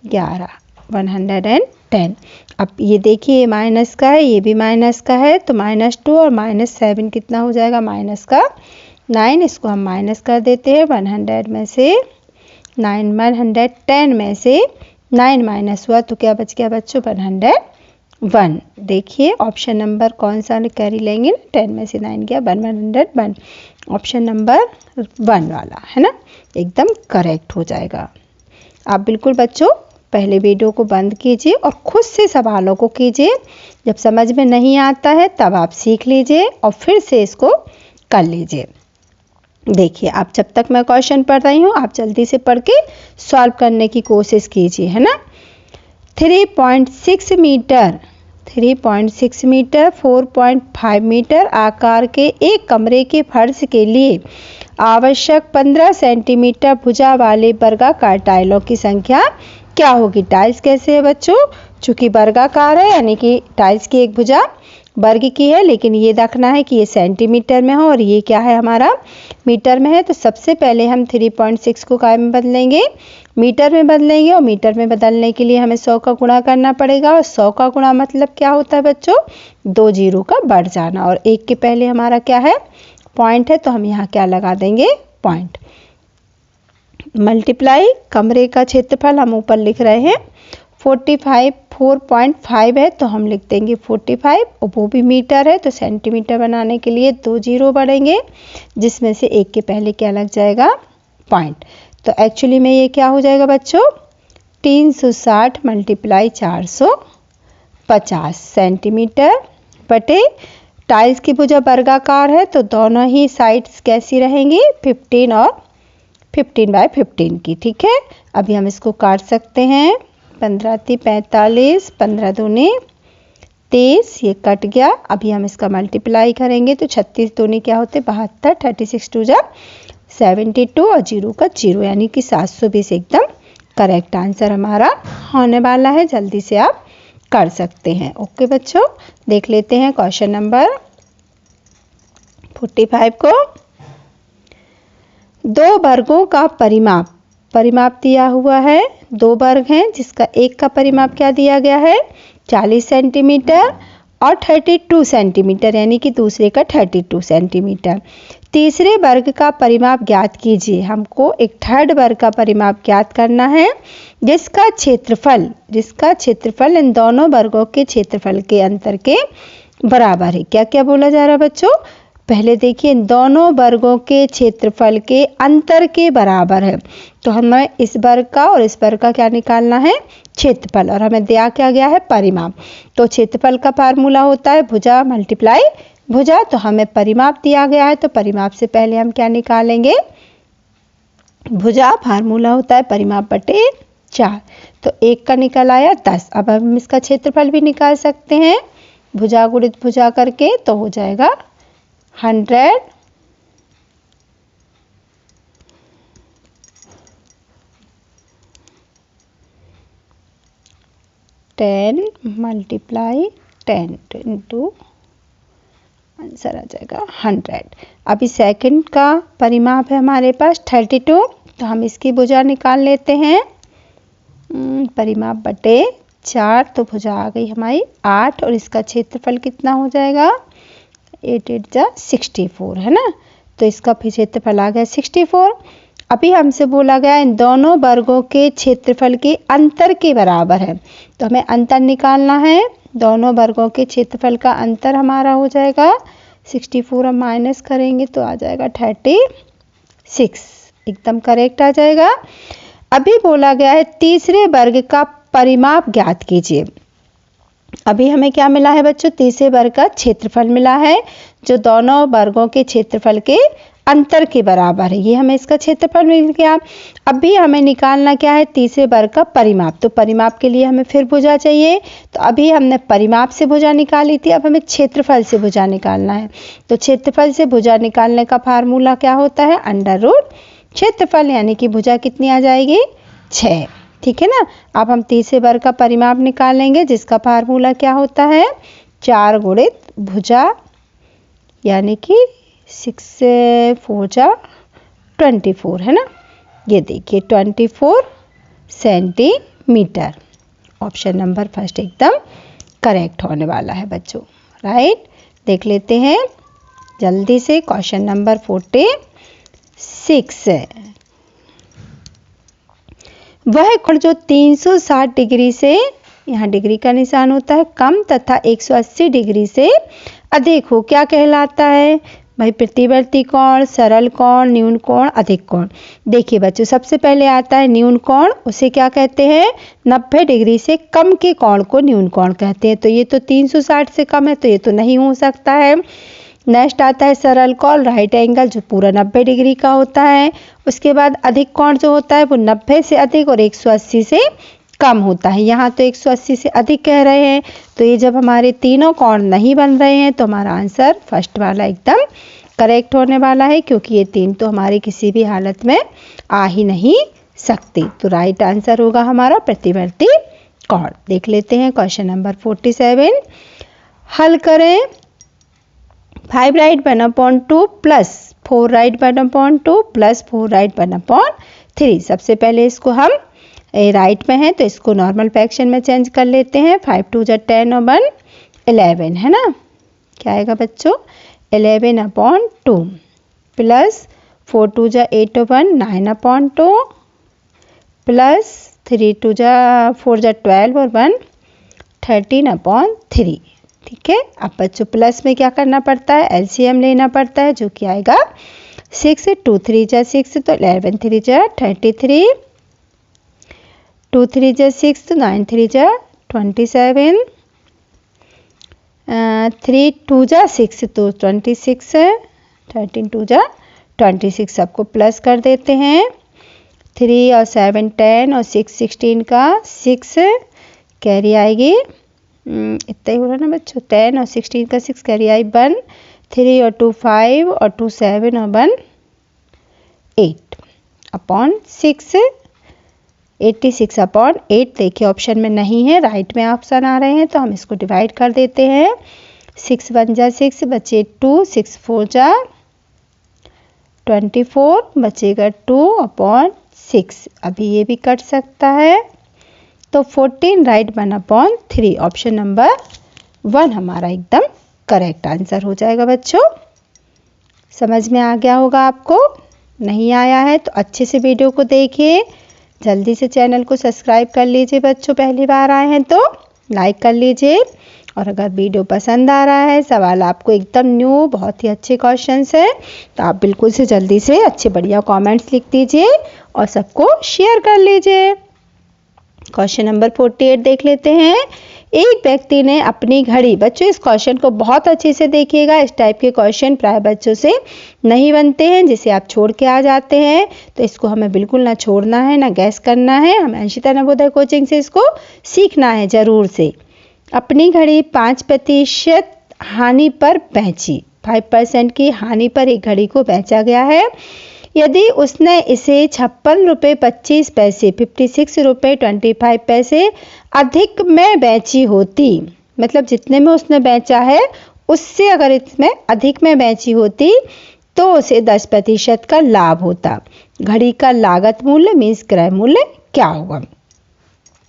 11 110। अब ये देखिए माइनस का है, ये भी माइनस का है, तो -2 और -7 कितना हो जाएगा, माइनस का 9। इसको हम माइनस कर देते हैं। 100 में से 9 110 में से 9 माइनस हुआ तो क्या बच गया बच्चों, 101। देखिए ऑप्शन नंबर कौन सा कैरी लेंगे, 10 में से 9 गया 101, ऑप्शन नंबर 1 वाला, है ना, एकदम करेक्ट हो जाएगा। आप बिल्कुल बच्चों पहले वीडियो को बंद कीजिए और खुद से सवालों को कीजिए। जब समझ में नहीं आता है तब आप सीख लीजिए और फिर से इसको कर लीजिए। देखिए, आप जब तक मैं क्वेश्चन पढ़ रही हूँ आप जल्दी से पढ़ के सॉल्व करने की कोशिश कीजिए, है ना। 3.6 मीटर 4.5 मीटर आकार के एक कमरे के फर्श के लिए आवश्यक 15 सेंटीमीटर भुजा वाले वर्गाकार टाइलों की संख्या क्या होगी। टाइल्स कैसे है बच्चों, चूंकि वर्गाकार है यानी कि टाइल्स की एक भुजा वर्ग की है, लेकिन ये देखना है कि ये सेंटीमीटर में हो और ये क्या है हमारा मीटर में है। तो सबसे पहले हम 3.6 को काय में बदलेंगे, मीटर में बदलेंगे, और मीटर में बदलने के लिए हमें 100 का गुणा करना पड़ेगा। और 100 का गुणा मतलब क्या होता है बच्चों, 2 जीरो का बढ़ जाना, और एक के पहले हमारा क्या है पॉइंट है, तो हम यहाँ क्या लगा देंगे पॉइंट। मल्टीप्लाई कमरे का क्षेत्रफल हम ऊपर लिख रहे हैं 4.5 है, तो हम लिख देंगे 45, और वो भी मीटर है तो सेंटीमीटर बनाने के लिए 2 जीरो बढ़ेंगे, जिसमें से एक के पहले क्या लग जाएगा पॉइंट। तो एक्चुअली में ये क्या हो जाएगा बच्चों 360 मल्टीप्लाई 450 सेंटीमीटर बटे टाइल्स की भुजा वर्गाकार है तो दोनों ही साइड्स कैसी रहेंगी 15 और 15/15 की। ठीक है, अभी हम इसको काट सकते हैं। 15 × 45, 15 दूनी 23, ये कट गया। अभी हम इसका मल्टीप्लाई करेंगे तो 36 दूनी क्या होते 72, 36 2 जा 72, और जीरो का जीरो यानी कि 720 एकदम करेक्ट आंसर हमारा होने वाला है। जल्दी से आप कर सकते हैं। ओके बच्चों, देख लेते हैं क्वेश्चन नंबर 45 को। दो वर्गों का परिमाप दिया हुआ है, 2 वर्ग हैं जिसका एक का परिमाप क्या दिया गया है 40 सेंटीमीटर और 32 सेंटीमीटर यानी कि दूसरे का 32 सेंटीमीटर। तीसरे वर्ग का परिमाप ज्ञात कीजिए। हमको एक थर्ड वर्ग का परिमाप ज्ञात करना है जिसका क्षेत्रफल इन दोनों वर्गों के क्षेत्रफल के अंतर के बराबर है। क्या क्या बोला जा रहा है बच्चों, पहले देखिए इन दोनों वर्गों के क्षेत्रफल के अंतर के बराबर है, तो हमें इस वर्ग का और इस वर्ग का क्या निकालना है क्षेत्रफल, और हमें दिया क्या गया है परिमाप। तो क्षेत्रफल का फार्मूला होता है भुजा मल्टीप्लाई भुजा, तो हमें परिमाप दिया गया है तो परिमाप से पहले हम क्या निकालेंगे भुजा, फार्मूला होता है परिमाप बटे 4, तो 1 का निकल आया 10। अब हम इसका क्षेत्रफल भी निकाल सकते हैं भुजा गुणित भुजा करके, तो हो जाएगा 100 10 मल्टीप्लाई 10 इंटू आंसर आ जाएगा 100। अभी सेकंड का परिमाप है हमारे पास 32, तो हम इसकी भुजा निकाल लेते हैं परिमाप बटे 4, तो भुजा आ गई हमारी 8 और इसका क्षेत्रफल कितना हो जाएगा 8 8 जा 64 है ना, तो इसका फिर क्षेत्रफल आ गया 64। अभी हमसे बोला गया इन दोनों वर्गों के क्षेत्रफल के अंतर के बराबर है, तो हमें अंतर निकालना है। दोनों वर्गों के क्षेत्रफल का अंतर हमारा हो जाएगा 64, हम माइनस करेंगे तो आ जाएगा 36, एकदम करेक्ट आ जाएगा। अभी बोला गया है तीसरे वर्ग का परिमाप ज्ञात कीजिए। अभी हमें क्या मिला है बच्चों तीसरे वर्ग का क्षेत्रफल मिला है जो दोनों वर्गों के क्षेत्रफल के अंतर के बराबर है, ये हमें इसका क्षेत्रफल मिल गया। अभी हमें निकालना क्या है तीसरे वर्ग का परिमाप, तो परिमाप के लिए हमें फिर भुजा चाहिए, तो अभी हमने परिमाप से भुजा निकाली थी, अब हमें क्षेत्रफल से भुजा निकालना है। तो क्षेत्रफल से भुजा निकालने का फार्मूला क्या होता है √ क्षेत्रफल, यानी कि भुजा कितनी आ जाएगी 6, ठीक है ना। अब हम तीसरे वर्ग का परिमाप निकालेंगे जिसका फार्मूला क्या होता है 4 गुणित भुजा, यानी कि 6 4 जा 24 है ना, ये देखिए 24 सेंटीमीटर। ऑप्शन नंबर फर्स्ट एकदम करेक्ट होने वाला है बच्चों, राइट। देख लेते हैं जल्दी से क्वेश्चन नंबर 46 है। वह कोण जो 360 डिग्री से, यहाँ डिग्री का निशान होता है, कम तथा 180 डिग्री से अधिक हो क्या कहलाता है भाई, प्रतिवर्ती कोण, सरल कोण, न्यून कोण, अधिक कोण। देखिए बच्चों सबसे पहले आता है न्यून कोण, उसे क्या कहते हैं 90 डिग्री से कम के कोण को न्यून कोण कहते हैं। तो ये तो 360 से कम है तो ये तो नहीं हो सकता है। नेक्स्ट आता है सरल कोण, राइट एंगल, जो पूरा 90 डिग्री का होता है। उसके बाद अधिक कोण जो होता है वो 90 से अधिक और 180 से कम होता है। यहाँ तो 180 से अधिक कह रहे हैं, तो ये जब हमारे तीनों कोण नहीं बन रहे हैं तो हमारा आंसर फर्स्ट वाला एकदम करेक्ट होने वाला है, क्योंकि ये तीन तो हमारे किसी भी हालत में आ ही नहीं सकते। तो राइट आंसर होगा हमारा प्रतिवर्ती कोण। देख लेते हैं क्वेश्चन नंबर 47। हल करें 5 right 1/2 plus 4 right 1/2 plus 4 right 1/3। सबसे पहले इसको हम राइट में है तो इसको नॉर्मल फ्रैक्शन में चेंज कर लेते हैं। 5 2 जा 10 और 1 11 है ना। क्या आएगा बच्चों 11/2 प्लस 4 2 जा 8 और 1 9/2 प्लस 3 2 जा 4 जा 12 और 1 13/3। ठीक है, अब बच्चों प्लस में क्या करना पड़ता है, एलसीएम लेना पड़ता है, जो कि आएगा 6 2 3 जा 6 तो 11 3 जा 33, 2 3 जा 6 तो 9 3 जा 27, 3 2 जा 6 तो 26 है, 13 2 जा 26। सबको प्लस कर देते हैं। 3 और 7 10 और 6 16 का 6 कैरी आएगी, इतना ही हो रहा ना बच्चों, 10 और 16 का 6 कैरी आई 1, 3 और 2 5 और 2 7 और 1 8/6, 86/8। देखिए ऑप्शन में नहीं है, राइट में ऑप्शन आ रहे हैं, तो हम इसको डिवाइड कर देते हैं। 6 1 जा 6 बचे 2, 6 4 जा 24 बचेगा 2/6। अभी ये भी कट सकता है, तो 14 राइट 1/3 ऑप्शन नंबर 1 हमारा एकदम करेक्ट आंसर हो जाएगा। बच्चों समझ में आ गया होगा आपको, नहीं आया है तो अच्छे से वीडियो को देखिए, जल्दी से चैनल को सब्सक्राइब कर लीजिए। बच्चों पहली बार आए हैं तो लाइक कर लीजिए, और अगर वीडियो पसंद आ रहा है, सवाल आपको एकदम न्यू बहुत ही अच्छे क्वेश्चंस हैं, तो आप बिल्कुल से जल्दी से अच्छे बढ़िया कमेंट्स लिख दीजिए और सबको शेयर कर लीजिए। क्वेश्चन नंबर 48 देख लेते हैं। एक व्यक्ति ने अपनी घड़ी, बच्चों इस क्वेश्चन को बहुत अच्छे से देखिएगा, इस टाइप के क्वेश्चन प्राय बच्चों से नहीं बनते हैं, जिसे आप छोड़ के आ जाते हैं, तो इसको हमें बिल्कुल ना छोड़ना है ना गैस करना है, हमें अंशिता नवोदय कोचिंग से इसको सीखना है जरूर से। अपनी घड़ी 5% हानि पर बेची, 5% की हानि पर एक घड़ी को बेचा गया है। यदि उसने इसे 56 रुपये 25 पैसे 56 रुपये 25 पैसे अधिक में बेची होती, मतलब जितने में उसने बेचा है उससे अगर इसमें अधिक में बेची होती तो उसे 10% का लाभ होता। घड़ी का लागत मूल्य मीन्स क्रय मूल्य क्या होगा।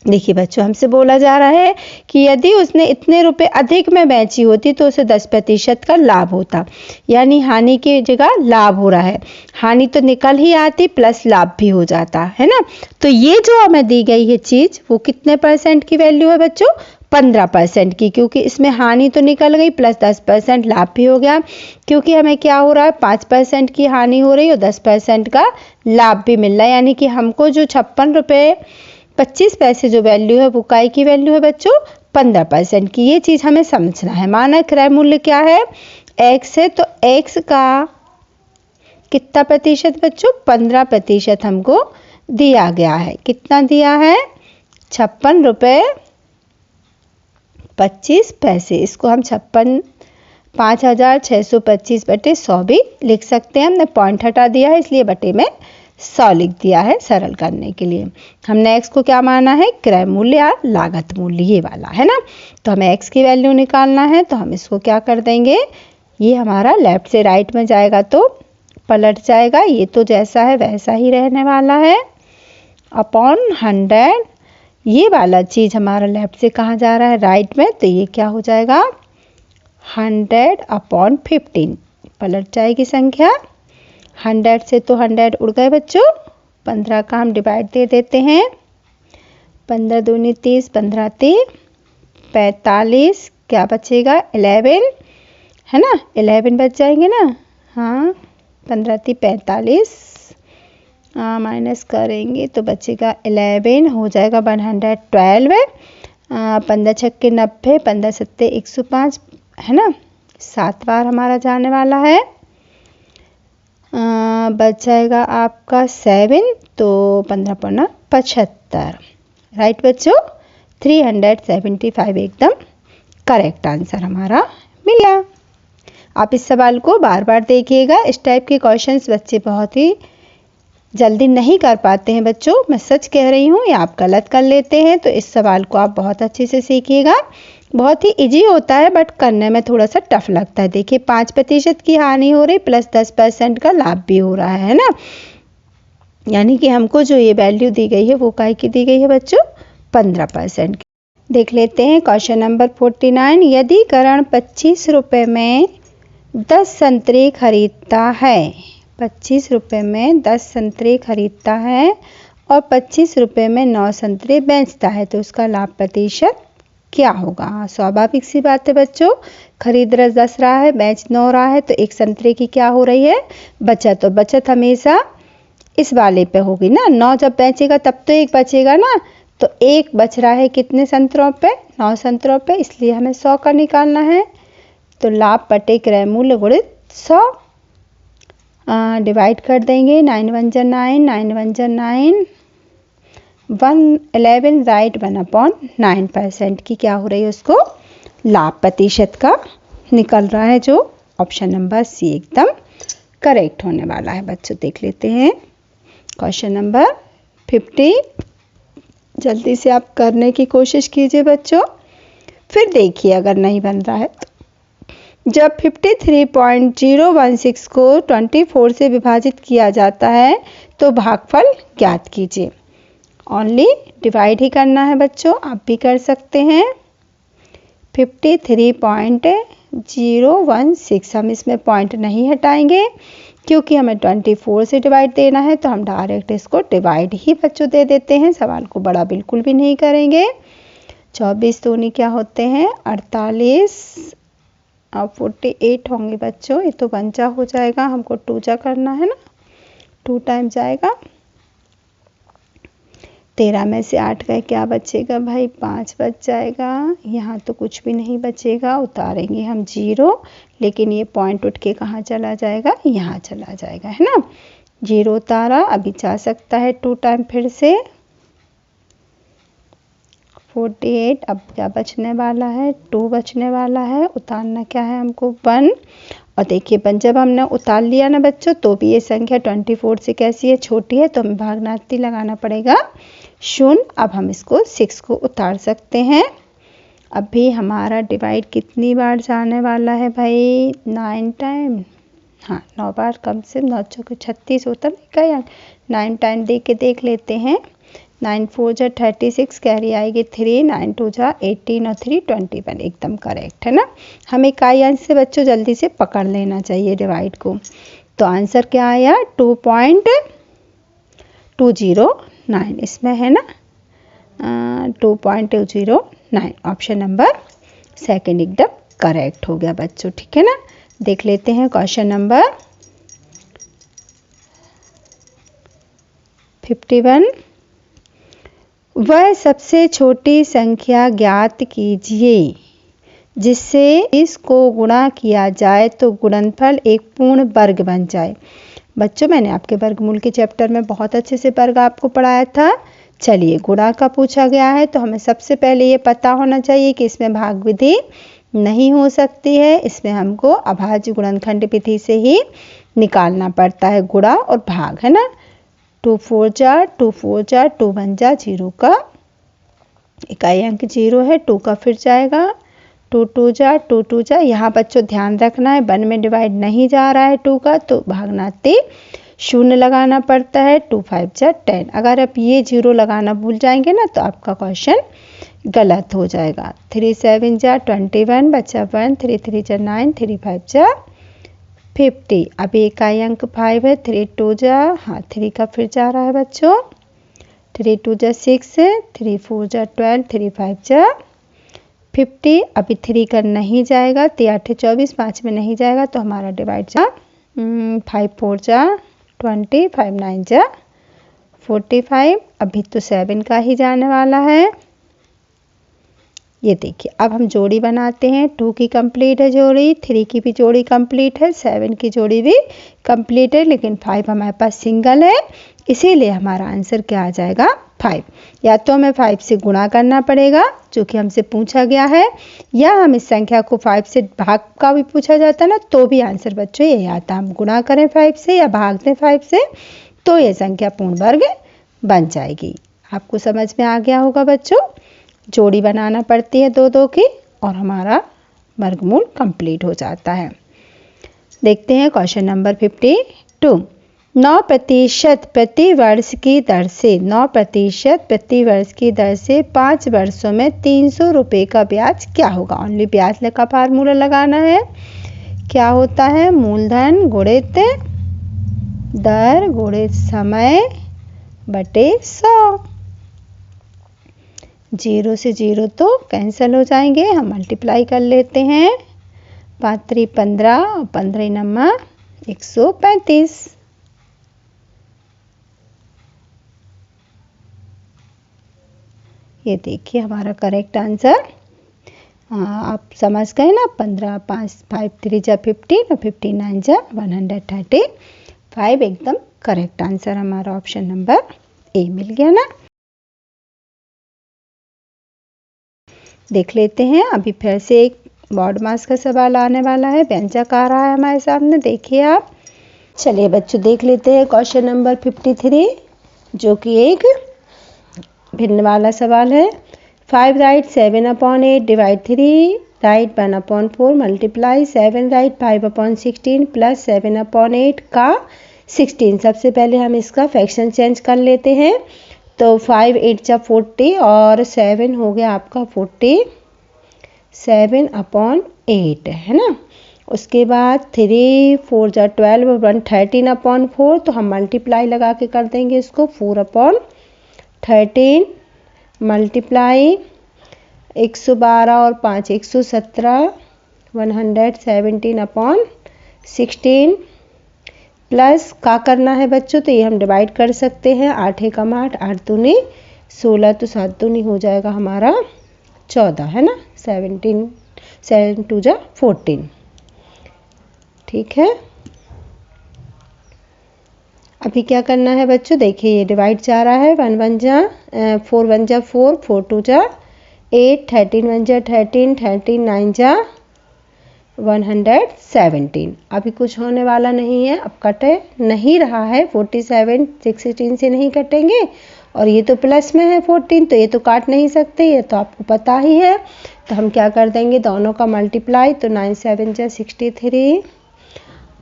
देखिए बच्चों हमसे बोला जा रहा है कि यदि उसने इतने रुपए अधिक में बेची होती तो उसे 10% का लाभ होता, यानी हानि की जगह लाभ हो रहा है। हानि तो निकल ही आती प्लस लाभ भी हो जाता है ना। तो ये जो हमें दी गई है चीज वो कितने % की वैल्यू है बच्चों, 15% की, क्योंकि इसमें हानि तो निकल गई प्लस 10% लाभ भी हो गया। क्योंकि हमें क्या हो रहा है 5% की हानि हो रही है और 10% का लाभ भी मिल रहा है, यानी कि हमको जो 56 रुपये 25 पैसे जो वैल्यू है वो काय की वैल्यू है बच्चों 15% की। ये चीज हमें समझना है। मानक क्रय मूल्य क्या है, x है, तो x का कितना प्रतिशत बच्चों, 15% हमको दिया गया है। कितना दिया है, 56 रुपये 25 पैसे। इसको हम 56,625/100 भी लिख सकते हैं। हमने पॉइंट हटा दिया है इसलिए बटे में 100 लिख दिया है सरल करने के लिए। हमने x को क्या माना है, क्रय मूल्य या लागत मूल्य, ये वाला है ना। तो हमें x की वैल्यू निकालना है, तो हम इसको क्या कर देंगे, ये हमारा लेफ्ट से राइट में जाएगा तो पलट जाएगा, ये तो जैसा है वैसा ही रहने वाला है, अपॉन 100। ये वाला चीज हमारा लेफ्ट से कहाँ जा रहा है, राइट में, तो ये क्या हो जाएगा 100/15, पलट जाएगी संख्या। 100 से तो 100 उड़ गए बच्चों, 15 का हम डिवाइड दे देते हैं, 15 दूनी 30, 15 3 45, क्या बचेगा 11 है ना, 11 बच जाएंगे ना, हाँ 15 3 45, माइनस करेंगे तो बचेगा 11, हो जाएगा 112, 15 छक्के 90, 15 सत्ते 105 है ना, 7 बार हमारा जाने वाला है। बच जाएगा आपका 7, तो 15 पौना 75। राइट बच्चों, 375 एकदम करेक्ट आंसर हमारा मिला। आप इस सवाल को बार बार देखिएगा। इस टाइप के क्वेश्चंस बच्चे बहुत ही जल्दी नहीं कर पाते हैं बच्चों, मैं सच कह रही हूँ, या आप गलत कर लेते हैं। तो इस सवाल को आप बहुत अच्छे से सीखिएगा। बहुत ही इजी होता है बट करने में थोड़ा सा टफ लगता है। देखिए 5% की हानि हो रही प्लस 10% का लाभ भी हो रहा है ना। यानी कि हमको जो ये वैल्यू दी गई है वो काय की दी गई है बच्चों, 15% की। देख लेते हैं क्वेश्चन नंबर 49। यदि करण 25 रुपये में 10 संतरे खरीदता है, 25 रुपये में 10 संतरे खरीदता है और 25 रुपये में 9 संतरे बेचता है, तो उसका लाभ प्रतिशत क्या होगा। स्वाभाविक सी बात है बच्चों, खरीद 10 रहा है, बेच 9 रहा है, तो एक संतरे की क्या हो रही है, बचत। तो बचत हमेशा इस वाले पे होगी ना। 9 जब बेचेगा तब तो एक बचेगा ना, तो एक बच रहा है कितने संतरों पे, 9 संतरों पे, इसलिए हमें 100 का निकालना है। तो लाभ बटे क्रय मूल्य गुणित 100, डिवाइड कर देंगे। 9 1 जा 9, 9 1 जा 9, 11 राइट 1/9% की क्या हो रही है उसको, लाभ प्रतिशत का निकल रहा है, जो ऑप्शन नंबर सी एकदम करेक्ट होने वाला है बच्चों। देख लेते हैं क्वेश्चन नंबर 50। जल्दी से आप करने की कोशिश कीजिए बच्चों, फिर देखिए अगर नहीं बन रहा है तो। जब 53.016 को 24 से विभाजित किया जाता है तो भागफल ज्ञात कीजिए। ओनली डिवाइड ही करना है बच्चों, आप भी कर सकते हैं। 53.016, हम इसमें पॉइंट नहीं हटाएंगे क्योंकि हमें 24 से डिवाइड देना है, तो हम डायरेक्ट इसको डिवाइड ही बच्चों दे देते हैं। सवाल को बड़ा बिल्कुल भी नहीं करेंगे। 24 दूनी क्या होते हैं, 48 और 48 होंगे बच्चों। ये तो 1 जा हो जाएगा, हमको 2 जा करना है ना, 2 टाइम जाएगा। 13 में से 8 गए, क्या बचेगा भाई, 5 बच जाएगा। यहाँ तो कुछ भी नहीं बचेगा, उतारेंगे हम 0, लेकिन ये पॉइंट उठ के कहाँ चला जाएगा, यहाँ चला जाएगा, है ना। 0 उतारा, अभी जा सकता है 2 टाइम फिर से। 48, अब क्या बचने वाला है, 2 बचने वाला है। उतारना क्या है हमको, 1। और देखिए 1 जब हमने उतार लिया ना बच्चों, तो भी ये संख्या 24 से कैसी है, छोटी है, तो हमें भागनाती लगाना पड़ेगा 0। अब हम इसको 6 को उतार सकते हैं। अभी हमारा डिवाइड कितनी बार जाने वाला है भाई, 9 टाइम, हाँ 9 बार, कम से 9 चौके 36 होता है क्या, 9 टाइम दे के देख लेते हैं। 9 4 जा 36, कैरी आएगी 3, 9 2 जा 18 और 3 21, एकदम करेक्ट है ना। हमें इकाई अंश से बच्चों जल्दी से पकड़ लेना चाहिए डिवाइड को। तो आंसर क्या आया, 2.209, इसमें है ना 2.209, ऑप्शन नंबर सेकंड एकदम करेक्ट हो गया बच्चों, ठीक है ना। देख लेते हैं क्वेश्चन नंबर 51। वह सबसे छोटी संख्या ज्ञात कीजिए जिससे इसको गुणा किया जाए तो गुणनफल एक पूर्ण वर्ग बन जाए। बच्चों मैंने आपके वर्गमूल के चैप्टर में बहुत अच्छे से वर्ग आपको पढ़ाया था। चलिए गुणा का पूछा गया है, तो हमें सबसे पहले ये पता होना चाहिए कि इसमें भाग विधि नहीं हो सकती है। इसमें हमको अभाज्य गुणनखंड विधि से ही निकालना पड़ता है गुणा और भाग, है ना। 2 4 जा 2 4 जा 2 1 जा 0 का इकाई अंक 0 है, 2 का फिर जाएगा, 2 2 जा 2 2 जा। यहाँ बच्चों ध्यान रखना है 1 में डिवाइड नहीं जा रहा है 2 का, तो भागनाती 0 लगाना पड़ता है। 2 5 जा 10, अगर आप ये 0 लगाना भूल जाएंगे ना तो आपका क्वेश्चन गलत हो जाएगा। 3 7 जा 21, बचा 1, 3 3 जा 9, 3 5 जा 50। अभी इकाई अंक 5 है, 3 2 जा, हाँ 3 का फिर जा रहा है बच्चों, 3 2 जा 6, 3 4 जा 12, 3 5 जा 50। अभी 3 का नहीं जाएगा, 3 8 24, 5 में नहीं जाएगा, तो हमारा डिवाइड जा 5 4 जा 20, 5 9 जा 45। अभी तो 7 का ही जाने वाला है, ये देखिए अब हम जोड़ी बनाते हैं। 2 की कंप्लीट है जोड़ी, 3 की भी जोड़ी कंप्लीट है, 7 की जोड़ी भी कंप्लीट है, लेकिन 5 हमारे पास सिंगल है, इसीलिए हमारा आंसर क्या आ जाएगा 5। या तो हमें 5 से गुणा करना पड़ेगा जो कि हमसे पूछा गया है, या हम इस संख्या को 5 से भाग का भी पूछा जाता है ना, तो भी आंसर बच्चों यही आता। हम गुणा करें 5 से या भाग दें 5 से तो ये संख्या पूर्ण वर्ग बन जाएगी। आपको समझ में आ गया होगा बच्चों। जोड़ी बनाना पड़ती है 2-2 की और हमारा वर्गमूल कंप्लीट हो जाता है। देखते हैं क्वेश्चन नंबर 52। 9% प्रति वर्ष की दर से 9% प्रति वर्ष की दर से 5 वर्षों में 300 रुपये का ब्याज क्या होगा। ओनली ब्याज का फार्मूला लगाना है। क्या होता है, मूलधन गुणित दर गुणित समय बटे 100। 0 से 0 तो कैंसिल हो जाएंगे, हम मल्टीप्लाई कर लेते हैं। 5 3 15 और 15 नम्मा 135। ये देखिए हमारा करेक्ट आंसर। आप समझ गए ना। 15 5 5 3 जा 15 और 15 9 जा 135 एकदम करेक्ट आंसर हमारा ऑप्शन नंबर ए मिल गया ना। देख लेते हैं, अभी फिर से एक बॉड मास का सवाल आने वाला है। व्यंजक आ रहा है हमारे सामने, देखिए आप। चलिए बच्चों देख लेते हैं क्वेश्चन नंबर 53 जो कि एक भिन्न वाला सवाल है। 5 right 7/8 divide 3 right 1/4 multiply 7 right 5/16 plus 7/8 का 16। सबसे पहले हम इसका फ्रैक्शन चेंज कर लेते हैं। तो 5 8 जा 40 और 7 हो गया आपका 40, 7/8 है ना। उसके बाद 3 4 जा 12 और 1 13/4, तो हम मल्टीप्लाई लगा के कर देंगे इसको। 4/13 मल्टीप्लाई 112 और 5 117 117/16 प्लस का करना है बच्चों, तो ये हम डिवाइड कर सकते हैं। 8 एकम 8 8 दूनी 16, तो 7 दूनी हो जाएगा हमारा 14 है ना। 17 7 2 जा 14। ठीक है, अभी क्या करना है बच्चों, देखिए ये डिवाइड जा रहा है। 1 1 जा 4 1 जा 4 4 2 जा 8 13 1 जा 13 13 9 जा 117। अभी कुछ होने वाला नहीं है, अब कटे नहीं रहा है। 47 16 से नहीं कटेंगे और ये तो प्लस में है 14, तो ये तो काट नहीं सकते, ये तो आपको पता ही है। तो हम क्या कर देंगे, दोनों का मल्टीप्लाई, तो 9 7 जा 63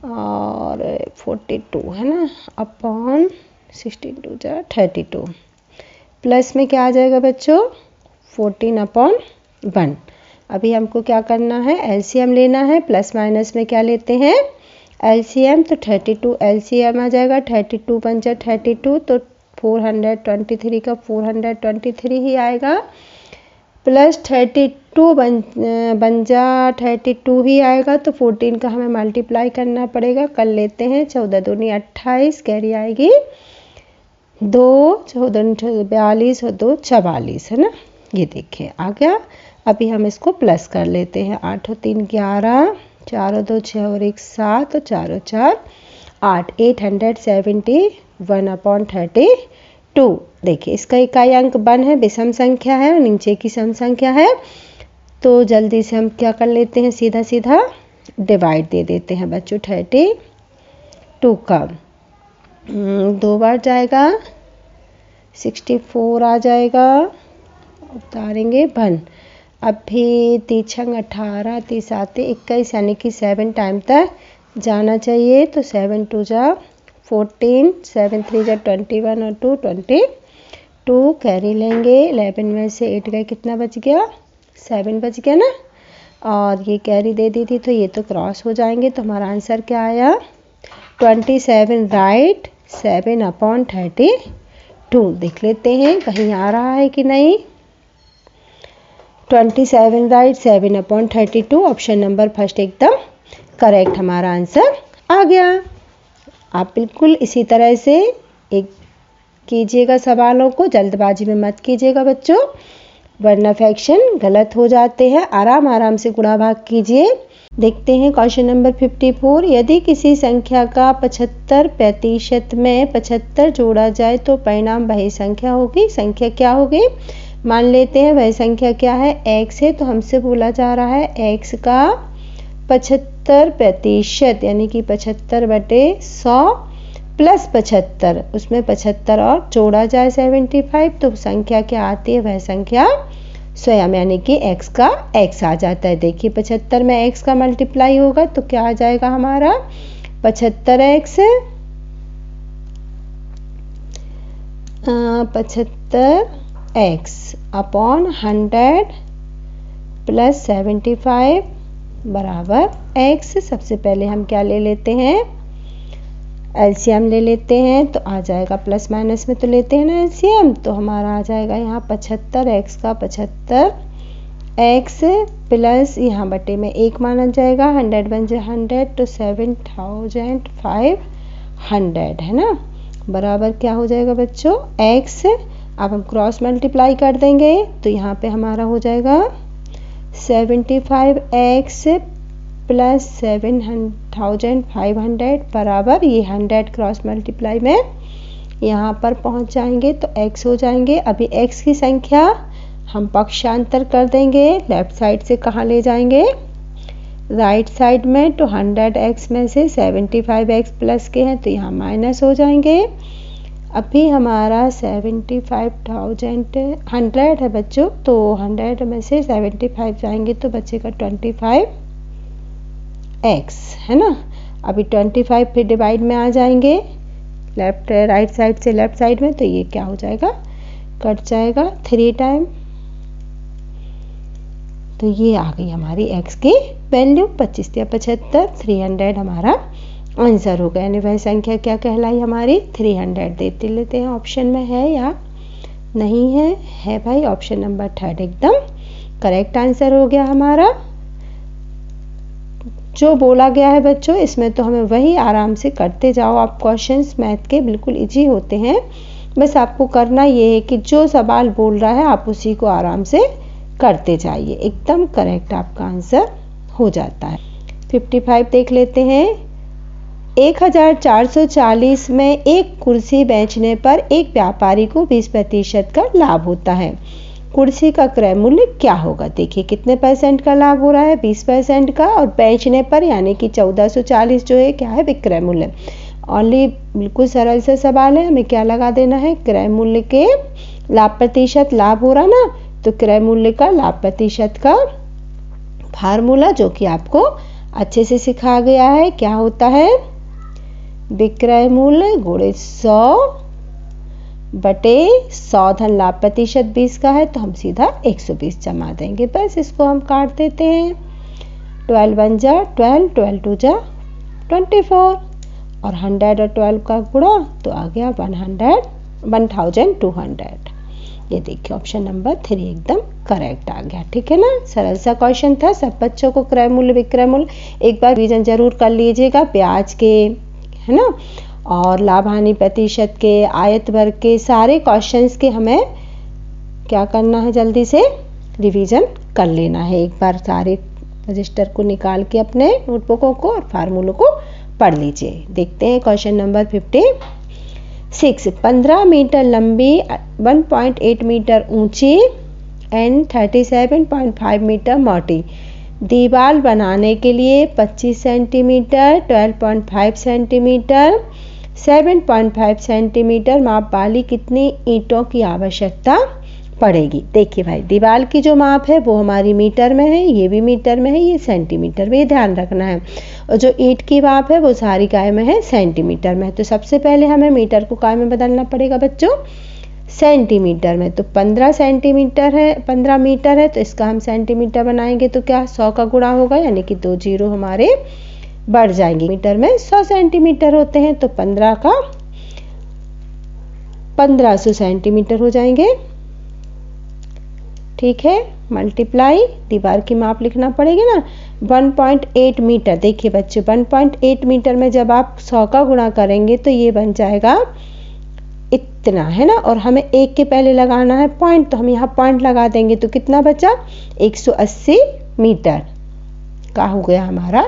और 42 है ना अपॉन 16 2 जा 32। प्लस में क्या आ जाएगा बच्चों 14/1। अभी हमको क्या करना है, एलसीएम लेना है। प्लस माइनस में क्या लेते हैं एलसीएम, तो 32 एलसीएम आ जाएगा। 32 1 जा 32, तो 423 का 423 ही आएगा। प्लस 32 बन जा 32 ही आएगा, तो 14 का हमें मल्टीप्लाई करना पड़ेगा। कर लेते हैं। 14 दूनी 28, कैरी आएगी 2 14 42 और 2 44 है ना। ये देखिए आ गया। अभी हम इसको प्लस कर लेते हैं। 8 और 3 11, 4 और 2 6 और 1 7 और 4 और 4 8 871/32। देखिए इसका इकाई अंक 1 है, विषम संख्या है और नीचे की सम संख्या है। तो जल्दी से हम क्या कर लेते हैं, सीधा सीधा डिवाइड दे देते हैं बच्चों। 32 का 2 बार जाएगा, 64 आ जाएगा, उतारेंगे 1। अभी 3 18 30 आते 21, यानी कि 7 टाइम तक जाना चाहिए। तो 7 2 जा 14, 7 3 जा 21 और 2 22, कैरी लेंगे। 11 में से 8 गए, कितना बच गया 7 बच गया ना। और ये कैरी दे दी थी, तो ये तो क्रॉस हो जाएंगे। तो हमारा आंसर क्या आया 27 राइट 7/32। देख लेते हैं कहीं आ रहा है कि नहीं। 27 राइट 7/32, ऑप्शन नंबर फर्स्ट एकदम करेक्ट हमारा आंसर आ गया। आप बिल्कुल इसी तरह से एक कीजिएगा सवालों को, जल्दबाजी में मत कीजिएगा बच्चों। वरना फ्रैक्शन गलत हो जाते हैं। आराम आराम से गुणा भाग कीजिए। देखते हैं क्वेश्चन नंबर 54। यदि किसी संख्या का 75% में 75 जोड़ा जाए तो परिणाम वही संख्या होगी। संख्या क्या होगी? मान लेते हैं वह संख्या क्या है? x है। तो हमसे बोला जा रहा है x का 75% यानी कि 75/100 प्लस 75, उसमें 75 और जोड़ा जाए 75, तो संख्या क्या आती है? वह संख्या स्वयं यानी कि x का x आ जाता है। देखिए 75 में x का मल्टीप्लाई होगा तो क्या आ जाएगा हमारा? 75x 75x अपॉन 100 प्लस 75 बराबर x। सबसे पहले हम क्या ले लेते हैं? एलसीएम ले लेते हैं। तो आ जाएगा प्लस माइनस में तो लेते हैं ना एलसीएम, तो हमारा आ जाएगा यहाँ 75x का 75x प्लस यहाँ बटे में 1 माना जाएगा, 100 बन जाए 100 तो 7500 है ना, बराबर क्या हो जाएगा बच्चों? x। अब हम क्रॉस मल्टीप्लाई कर देंगे तो यहाँ पे हमारा हो जाएगा 75x प्लस 7500 बराबर ये 100 क्रॉस मल्टीप्लाई में यहाँ पर पहुँच जाएंगे तो x हो जाएंगे। अभी x की संख्या हम पक्षांतर कर देंगे। लेफ्ट साइड से कहाँ ले जाएंगे? राइट साइड में। तो 100x में से 75x प्लस के हैं तो यहाँ माइनस हो जाएंगे। अभी हमारा 75,100 है बच्चों, तो 100 में से 75 जाएंगे तो बचेगा 25x है ना। अभी 25 फिर डिवाइड में आ जाएंगे लेफ्ट राइट साइड से लेफ्ट साइड में, तो ये क्या हो जाएगा? कट जाएगा 3 टाइम। तो ये आ गई हमारी x की वैल्यू 25 या 75, 300 हमारा आंसर हो गया। यानी वह संख्या क्या कहलाई हमारी? 300। देते लेते हैं ऑप्शन में है या नहीं है? है भाई, ऑप्शन नंबर 3 एकदम करेक्ट आंसर हो गया हमारा। जो बोला गया है बच्चों इसमें तो हमें वही आराम से करते जाओ आप। क्वेश्चंस मैथ के बिल्कुल इजी होते हैं, बस आपको करना ये है कि जो सवाल बोल रहा है आप उसी को आराम से करते जाइए, एकदम करेक्ट आपका आंसर हो जाता है। 55 देख लेते हैं। 1440 में एक कुर्सी बेचने पर एक व्यापारी को 20% का लाभ होता है। कुर्सी का क्रय मूल्य क्या होगा? देखिए कितने % का लाभ हो रहा है? 20% का, और बेचने पर यानी कि 1440 जो है क्या है? विक्रय मूल्य। ओनली बिल्कुल सरल सा सवाल है, हमें क्या लगा देना है? क्रय मूल्य के लाभ प्रतिशत, लाभ हो रहा ना, तो क्रय मूल्य का लाभ प्रतिशत का फार्मूला जो कि आपको अच्छे से सिखा गया है, क्या होता है? विक्रय मूल्य गुणित 100 बटे 100 धन लाभ प्रतिशत 20 का है तो हम सीधा 120 जमा देंगे। बस इसको हम काट देते हैं। 12 1 जा 12, 12 2 जा 24 और 100 और 12 का गुणा तो आ गया 1200। ये देखिए ऑप्शन नंबर 3 एकदम करेक्ट आ गया। ठीक है ना, सरल सा क्वेश्चन था। सब बच्चों को क्रय मूल्य विक्रय मूल्य एक बार रिवीजन जरूर कर लीजिएगा, ब्याज के है ना, और लाभ हानि प्रतिशत के, आयत वर्ग के, सारे क्वेश्चंस के हमें क्या करना है? जल्दी से रिवीजन कर लेना है। एक बार सारे रजिस्टर को निकाल के अपने नोटबुकों को और फार्मूलों को पढ़ लीजिए। देखते हैं क्वेश्चन नंबर 56। 15 मीटर लंबी, 1.8 मीटर ऊंची एंड 37.5 मीटर मोटी दीवार बनाने के लिए 25 सेंटीमीटर, 12.5 सेंटीमीटर, 7.5 सेंटीमीटर माप वाली कितनी ईंटों की आवश्यकता पड़ेगी? देखिए भाई, दीवार की जो माप है वो हमारी मीटर में है, ये भी मीटर में है, ये सेंटीमीटर में, ये ध्यान रखना है। और जो ईंट की माप है वो सारी काय में है, सेंटीमीटर में है। तो सबसे पहले हमें मीटर को काय में बदलना पड़ेगा बच्चों, सेंटीमीटर में। तो 15 सेंटीमीटर है, 15 मीटर है तो इसका हम सेंटीमीटर बनाएंगे तो क्या 100 का गुणा होगा, यानी कि 2 जीरो हमारे बढ़ जाएंगे। मीटर में 100 सेंटीमीटर होते हैं तो 15 का 1500 सेंटीमीटर हो जाएंगे। ठीक है, मल्टीप्लाई दीवार की माप लिखना पड़ेगी ना, 1.8 मीटर। देखिए बच्चे 1.8 मीटर में जब आप 100 का गुणा करेंगे तो ये बन जाएगा इतना, है ना। और हमें एक के पहले लगाना है पॉइंट, तो हम यहाँ पॉइंट लगा देंगे। तो कितना बचा? 180 मीटर का हो गया हमारा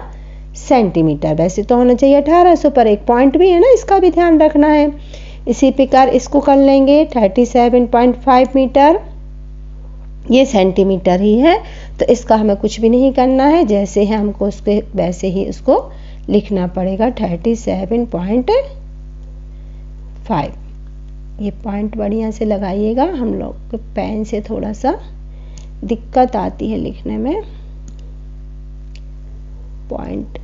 सेंटीमीटर। वैसे तो होना चाहिए 1800, पर एक पॉइंट भी है ना, इसका भी ध्यान रखना है। इसी प्रकार इसको कर लेंगे 37.5 मीटर, ये सेंटीमीटर ही है, तो इसका हमें कुछ भी नहीं करना है, जैसे है हमको उसके वैसे ही उसको लिखना पड़ेगा 37.5। ये पॉइंट बढ़िया से लगाइएगा, हम लोग के पेन से थोड़ा सा दिक्कत आती है लिखने में, पॉइंट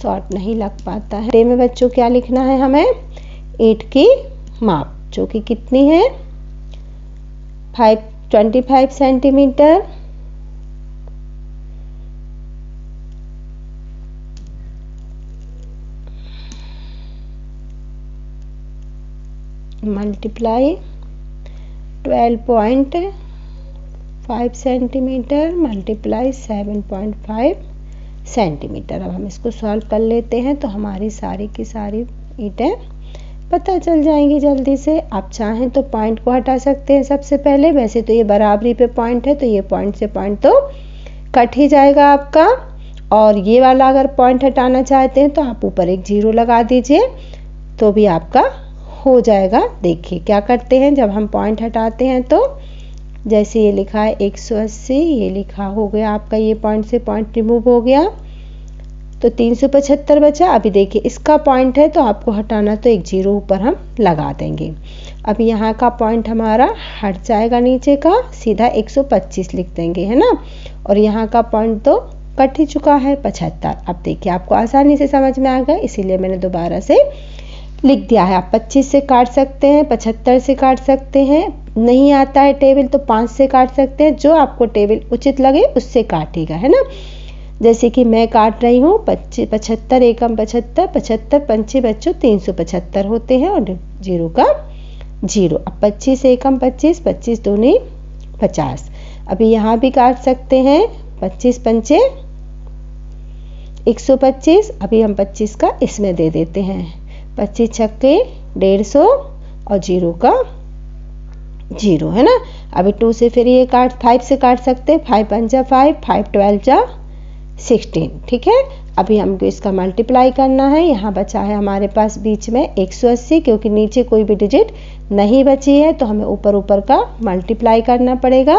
शॉर्ट नहीं लग पाता है। डे में बच्चों क्या लिखना है हमें? 8 की माप, जो कि कितनी है? 25 centimetre. Multiply 12.5 centimetre multiply 7.5 centimetre. अब हम इसको सॉल्व कर लेते हैं, तो हमारी सारी की सारी ईंटें पता चल जाएंगी जल्दी से। आप चाहें तो पॉइंट को हटा सकते हैं सबसे पहले। वैसे तो ये बराबरी पे पॉइंट है, तो ये पॉइंट से पॉइंट तो कट ही जाएगा आपका। और ये वाला अगर पॉइंट हटाना चाहते हैं तो आप ऊपर एक 0 लगा दीजिए, तो भी आपका हो जाएगा। देखिए क्या करते हैं जब हम पॉइंट हटाते हैं, तो जैसे ये लिखा है 180, ये लिखा हो गया आपका, ये पॉइंट से पॉइंट रिमूव हो गया, तो 375 बचा। अभी देखिए इसका पॉइंट है, तो आपको हटाना तो एक 0 ऊपर हम लगा देंगे। अब यहाँ का पॉइंट हमारा हट जाएगा नीचे का, सीधा 125 लिख देंगे, है ना। और यहाँ का पॉइंट तो कट ही चुका है 75। अब देखिए आपको आसानी से समझ में आ गया, इसीलिए मैंने दोबारा से लिख दिया है। आप 25 से काट सकते हैं, 75 से काट सकते हैं, नहीं आता है टेबल तो 5 से काट सकते हैं, जो आपको टेबल उचित लगे उससे काटिएगा, है ना। जैसे कि मैं काट रही हूँ 75 एकम 75, 75 पंचे बच्चों 375 होते हैं, और 0 का 0। अब 25 एकम 25, 25 दूनी 50। अभी यहाँ भी काट सकते हैं, 25 पंचे 125। अभी हम 25 का इसमें दे देते हैं, 25 छक्के 150 और 0 का 0, है ना। अभी 2 से फिर ये 5 से काट सकते हैं, 5 पंजा 5, 5 12 जा 16, ठीक है। अभी हमको इसका मल्टीप्लाई करना है। यहाँ बचा है हमारे पास बीच में 180, क्योंकि नीचे कोई भी डिजिट नहीं बची है, तो हमें ऊपर ऊपर का मल्टीप्लाई करना पड़ेगा।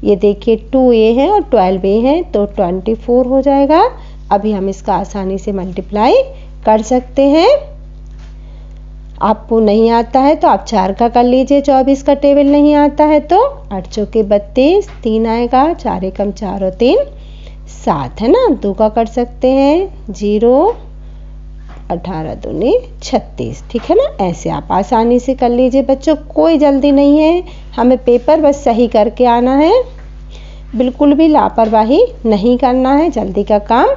ये देखिए 2 ये है और 12 ये है, तो 24 हो जाएगा। अभी हम इसका आसानी से मल्टीप्लाई कर सकते हैं। आपको नहीं आता है तो आप 4 का कर लीजिए, 24 का टेबल नहीं आता है तो 8 चौके 32, 3 आएगा, 4 एकम 4 और 3 7, है ना। 2 का कर सकते हैं 0, 18 दूनी 36, ठीक है ना। ऐसे आप आसानी से कर लीजिए बच्चों, कोई जल्दी नहीं है, हमें पेपर बस सही करके आना है, बिल्कुल भी लापरवाही नहीं करना है। जल्दी का काम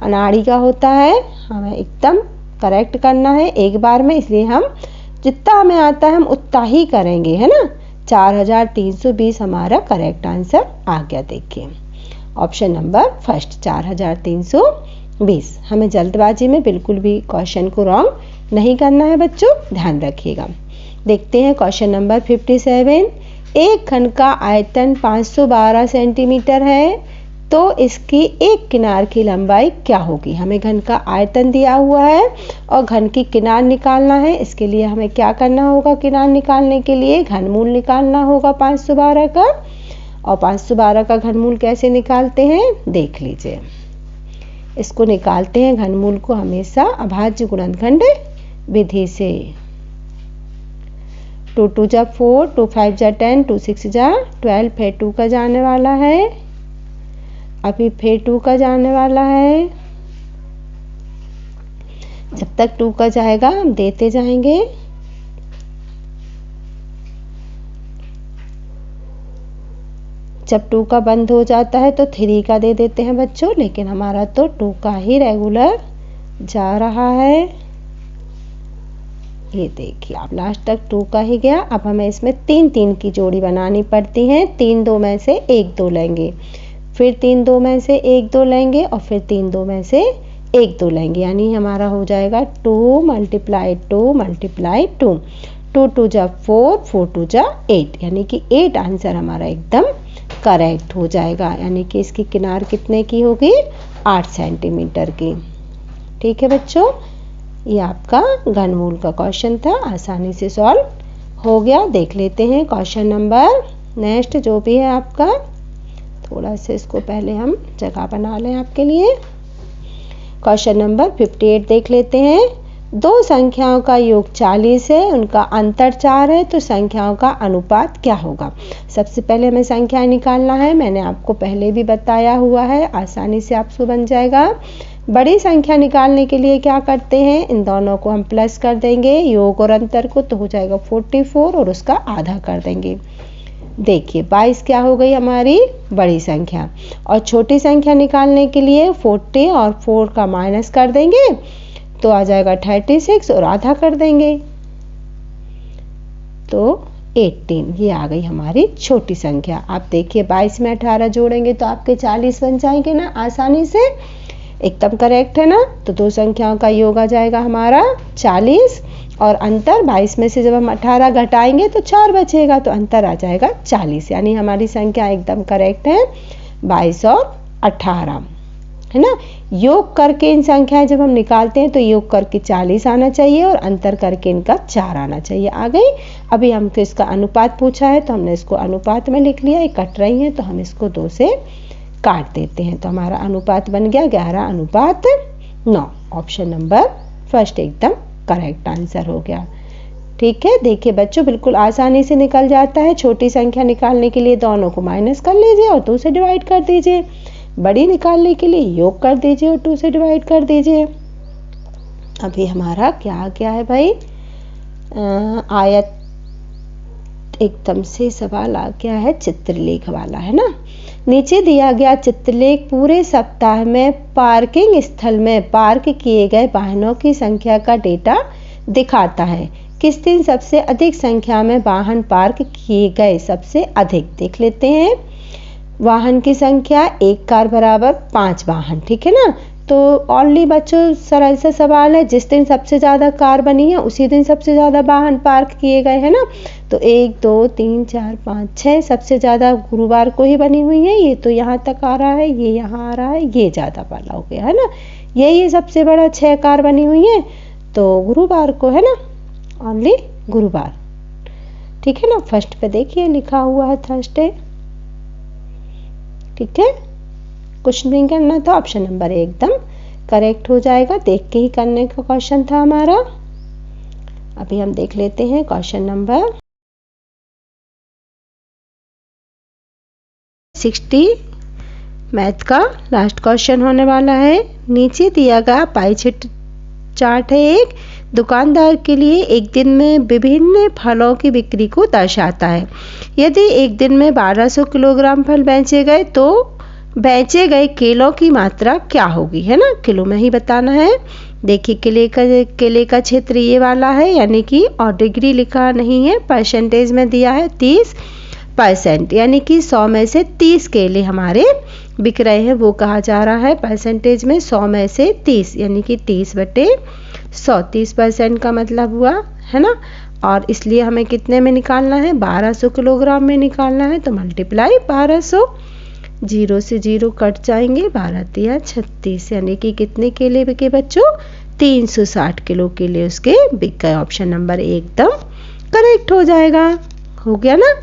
अनाड़ी का होता है, हमें एकदम करेक्ट करना है एक बार में, इसलिए हम जितना हमें आता है हम उतना ही करेंगे, है ना। 4320 हमारा करेक्ट आंसर आ गया। देखिए ऑप्शन नंबर फर्स्ट 4320। हमें जल्दबाजी में बिल्कुल भी क्वेश्चन को रॉन्ग नहीं करना है बच्चों, ध्यान रखिएगा। देखते हैं क्वेश्चन नंबर 57। एक घन का आयतन 512 सेंटीमीटर है, तो इसकी एक किनार की लंबाई क्या होगी। हमें घन का आयतन दिया हुआ है और घन की किनार निकालना है। इसके लिए हमें क्या करना होगा? किनार निकालने के लिए घनमूल निकालना होगा 512 का। और 512 का घनमूल कैसे निकालते हैं देख लीजिए। इसको निकालते हैं घनमूल को हमेशा अभाज्य गुणनखंड विधि से। 2 2 जा 4, 2 5 जा 10, 2 6 जा 12, फिर 2 का जाने वाला है, अभी फिर 2 का जाने वाला है। जब तक 2 का जाएगा हम देते जाएंगे। जब 2 का बंद हो जाता है तो 3 का दे देते हैं बच्चों, लेकिन हमारा तो 2 का ही रेगुलर जा रहा है। ये देखिए आप लास्ट तक 2 का ही गया। अब हमें इसमें 3 3 की जोड़ी बनानी पड़ती है। 3 2 में से 1 2 लेंगे, फिर 3 2 में से 1 2 लेंगे और फिर 3 2 में से 1 2 लेंगे, यानी हमारा हो जाएगा 2 × 2 × 2, 2 2 जा 4, 4 2 जा 8, यानी कि 8 आंसर हमारा एकदम करेक्ट हो जाएगा। यानी कि इसकी किनार कितने की होगी? 8 सेंटीमीटर की। ठीक है बच्चों, ये आपका घनमूल का क्वेश्चन था, आसानी से सॉल्व हो गया। देख लेते हैं क्वेश्चन नंबर नेक्स्ट जो भी है आपका। थोड़ा सा इसको पहले हम जगह बना लें आपके लिए। क्वेश्चन नंबर 58 देख लेते हैं। दो संख्याओं का योग 40 है, उनका अंतर 4 है, तो संख्याओं का अनुपात क्या होगा? सबसे पहले हमें संख्या निकालना है। मैंने आपको पहले भी बताया हुआ है, आसानी से आपसे बन जाएगा। बड़ी संख्या निकालने के लिए क्या करते हैं? इन दोनों को हम प्लस कर देंगे, योग और अंतर को, तो हो जाएगा 44 और उसका आधा कर देंगे। देखिए 22 क्या हो गई हमारी बड़ी संख्या। और छोटी संख्या निकालने के लिए 40 और 4 का माइनस कर देंगे तो आ जाएगा 36 और आधा कर देंगे तो 18। ये आ गई हमारी छोटी संख्या। आप देखिए 22 में 18 जोड़ेंगे तो आपके 40 बन जाएंगे ना आसानी से, एकदम करेक्ट है ना। तो दो संख्याओं का योग आ जाएगा हमारा 40 और अंतर 22 में से जब हम 18 घटाएंगे तो 4 बचेगा, तो अंतर आ जाएगा 40, यानी हमारी संख्या एकदम करेक्ट है 22 और 18, है ना। योग करके इन संख्याएं जब हम निकालते हैं तो योग करके 40 आना चाहिए और अंतर करके इनका 4 आना चाहिए। आ गई। अभी हमको इसका अनुपात पूछा है तो हमने इसको अनुपात में लिख लिया। ये कट रही हैं तो हम इसको 2 से काट देते हैं, तो हमारा अनुपात बन गया 11:9। ऑप्शन नंबर फर्स्ट एकदम करेक्ट आंसर हो गया। ठीक है, देखिए बच्चों बिल्कुल आसानी से निकल जाता है। छोटी संख्या निकालने के लिए दोनों को माइनस कर लीजिए और 2 से डिवाइड कर दीजिए। बड़ी निकालने के लिए योग कर दीजिए और 2 से डिवाइड कर दीजिए। अभी हमारा क्या आ गया है भाई? आयत एकदम से सवाल आ गया है चित्रलेख वाला, है ना। नीचे दिया गया चित्रलेख पूरे सप्ताह में पार्किंग स्थल में पार्क किए गए वाहनों की संख्या का डेटा दिखाता है। किस दिन सबसे अधिक संख्या में वाहन पार्क किए गए? सबसे अधिक देख लेते हैं। वाहन की संख्या 1 कार बराबर 5 वाहन, ठीक है ना। तो ओनली बच्चों सरल सा सवाल है, जिस दिन सबसे ज़्यादा कार बनी है उसी दिन सबसे ज़्यादा वाहन पार्क किए गए, है ना। तो 1 2 3 4 5 6 सबसे ज़्यादा गुरुवार को ही बनी हुई है। ये तो यहाँ तक आ रहा है, ये यहाँ आ रहा है, ये ज़्यादा वाला हो गया, है ना। ये सबसे बड़ा 6 कार बनी हुई है तो गुरुवार को, है ना, ओनली गुरुवार, ठीक है ना। फर्स्ट पे देखिए लिखा हुआ है थर्सडे, ठीक है। कुछ नहीं करना था, ऑप्शन नंबर एकदम करेक्ट हो जाएगा। देख के ही करने का क्वेश्चन था हमारा। अभी हम देख लेते हैं क्वेश्चन नंबर 60 मैथ का लास्ट क्वेश्चन होने वाला है। नीचे दिया गया पाई चार्ट है एक दुकानदार के लिए एक दिन में विभिन्न फलों की बिक्री को दर्शाता है। यदि एक दिन में 1200 किलोग्राम फल बेचे गए तो बेचे गए किलो की मात्रा क्या होगी, है ना। किलो में ही बताना है। देखिए केले का क्षेत्र ये वाला है, यानी कि और डिग्री लिखा नहीं है, परसेंटेज में दिया है 30%, यानी कि 100 में से 30 केले हमारे बिक रहे हैं, वो कहा जा रहा है परसेंटेज में 100 में से 30, यानी कि 30/100, 30% का मतलब हुआ, है ना। और इसलिए हमें कितने में निकालना है? 1200 किलोग्राम में निकालना है, तो मल्टीप्लाई 1200, 0 से 0 कट जाएंगे, 12 × 36, यानी कि कितने केले बिके बच्चों? 360 किलो केले उसके बिक गए। ऑप्शन नंबर एकदम करेक्ट हो जाएगा। हो गया ना।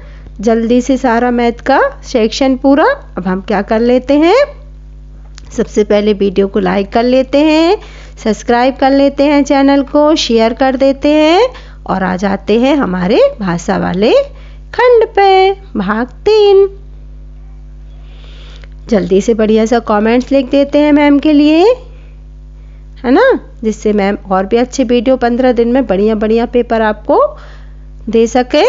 जल्दी से सारा मैथ का सेक्शन पूरा। अब हम क्या कर लेते हैं? सबसे पहले वीडियो को लाइक कर लेते हैं, सब्सक्राइब कर लेते हैं, चैनल को शेयर कर देते हैं और आ जाते हैं हमारे भाषा वाले खंड पे, भाग 3। जल्दी से बढ़िया सा कमेंट्स लिख देते हैं मैम के लिए, है ना, जिससे मैम और भी अच्छे वीडियो 15 दिन में बढ़िया बढ़िया पेपर आपको दे सके।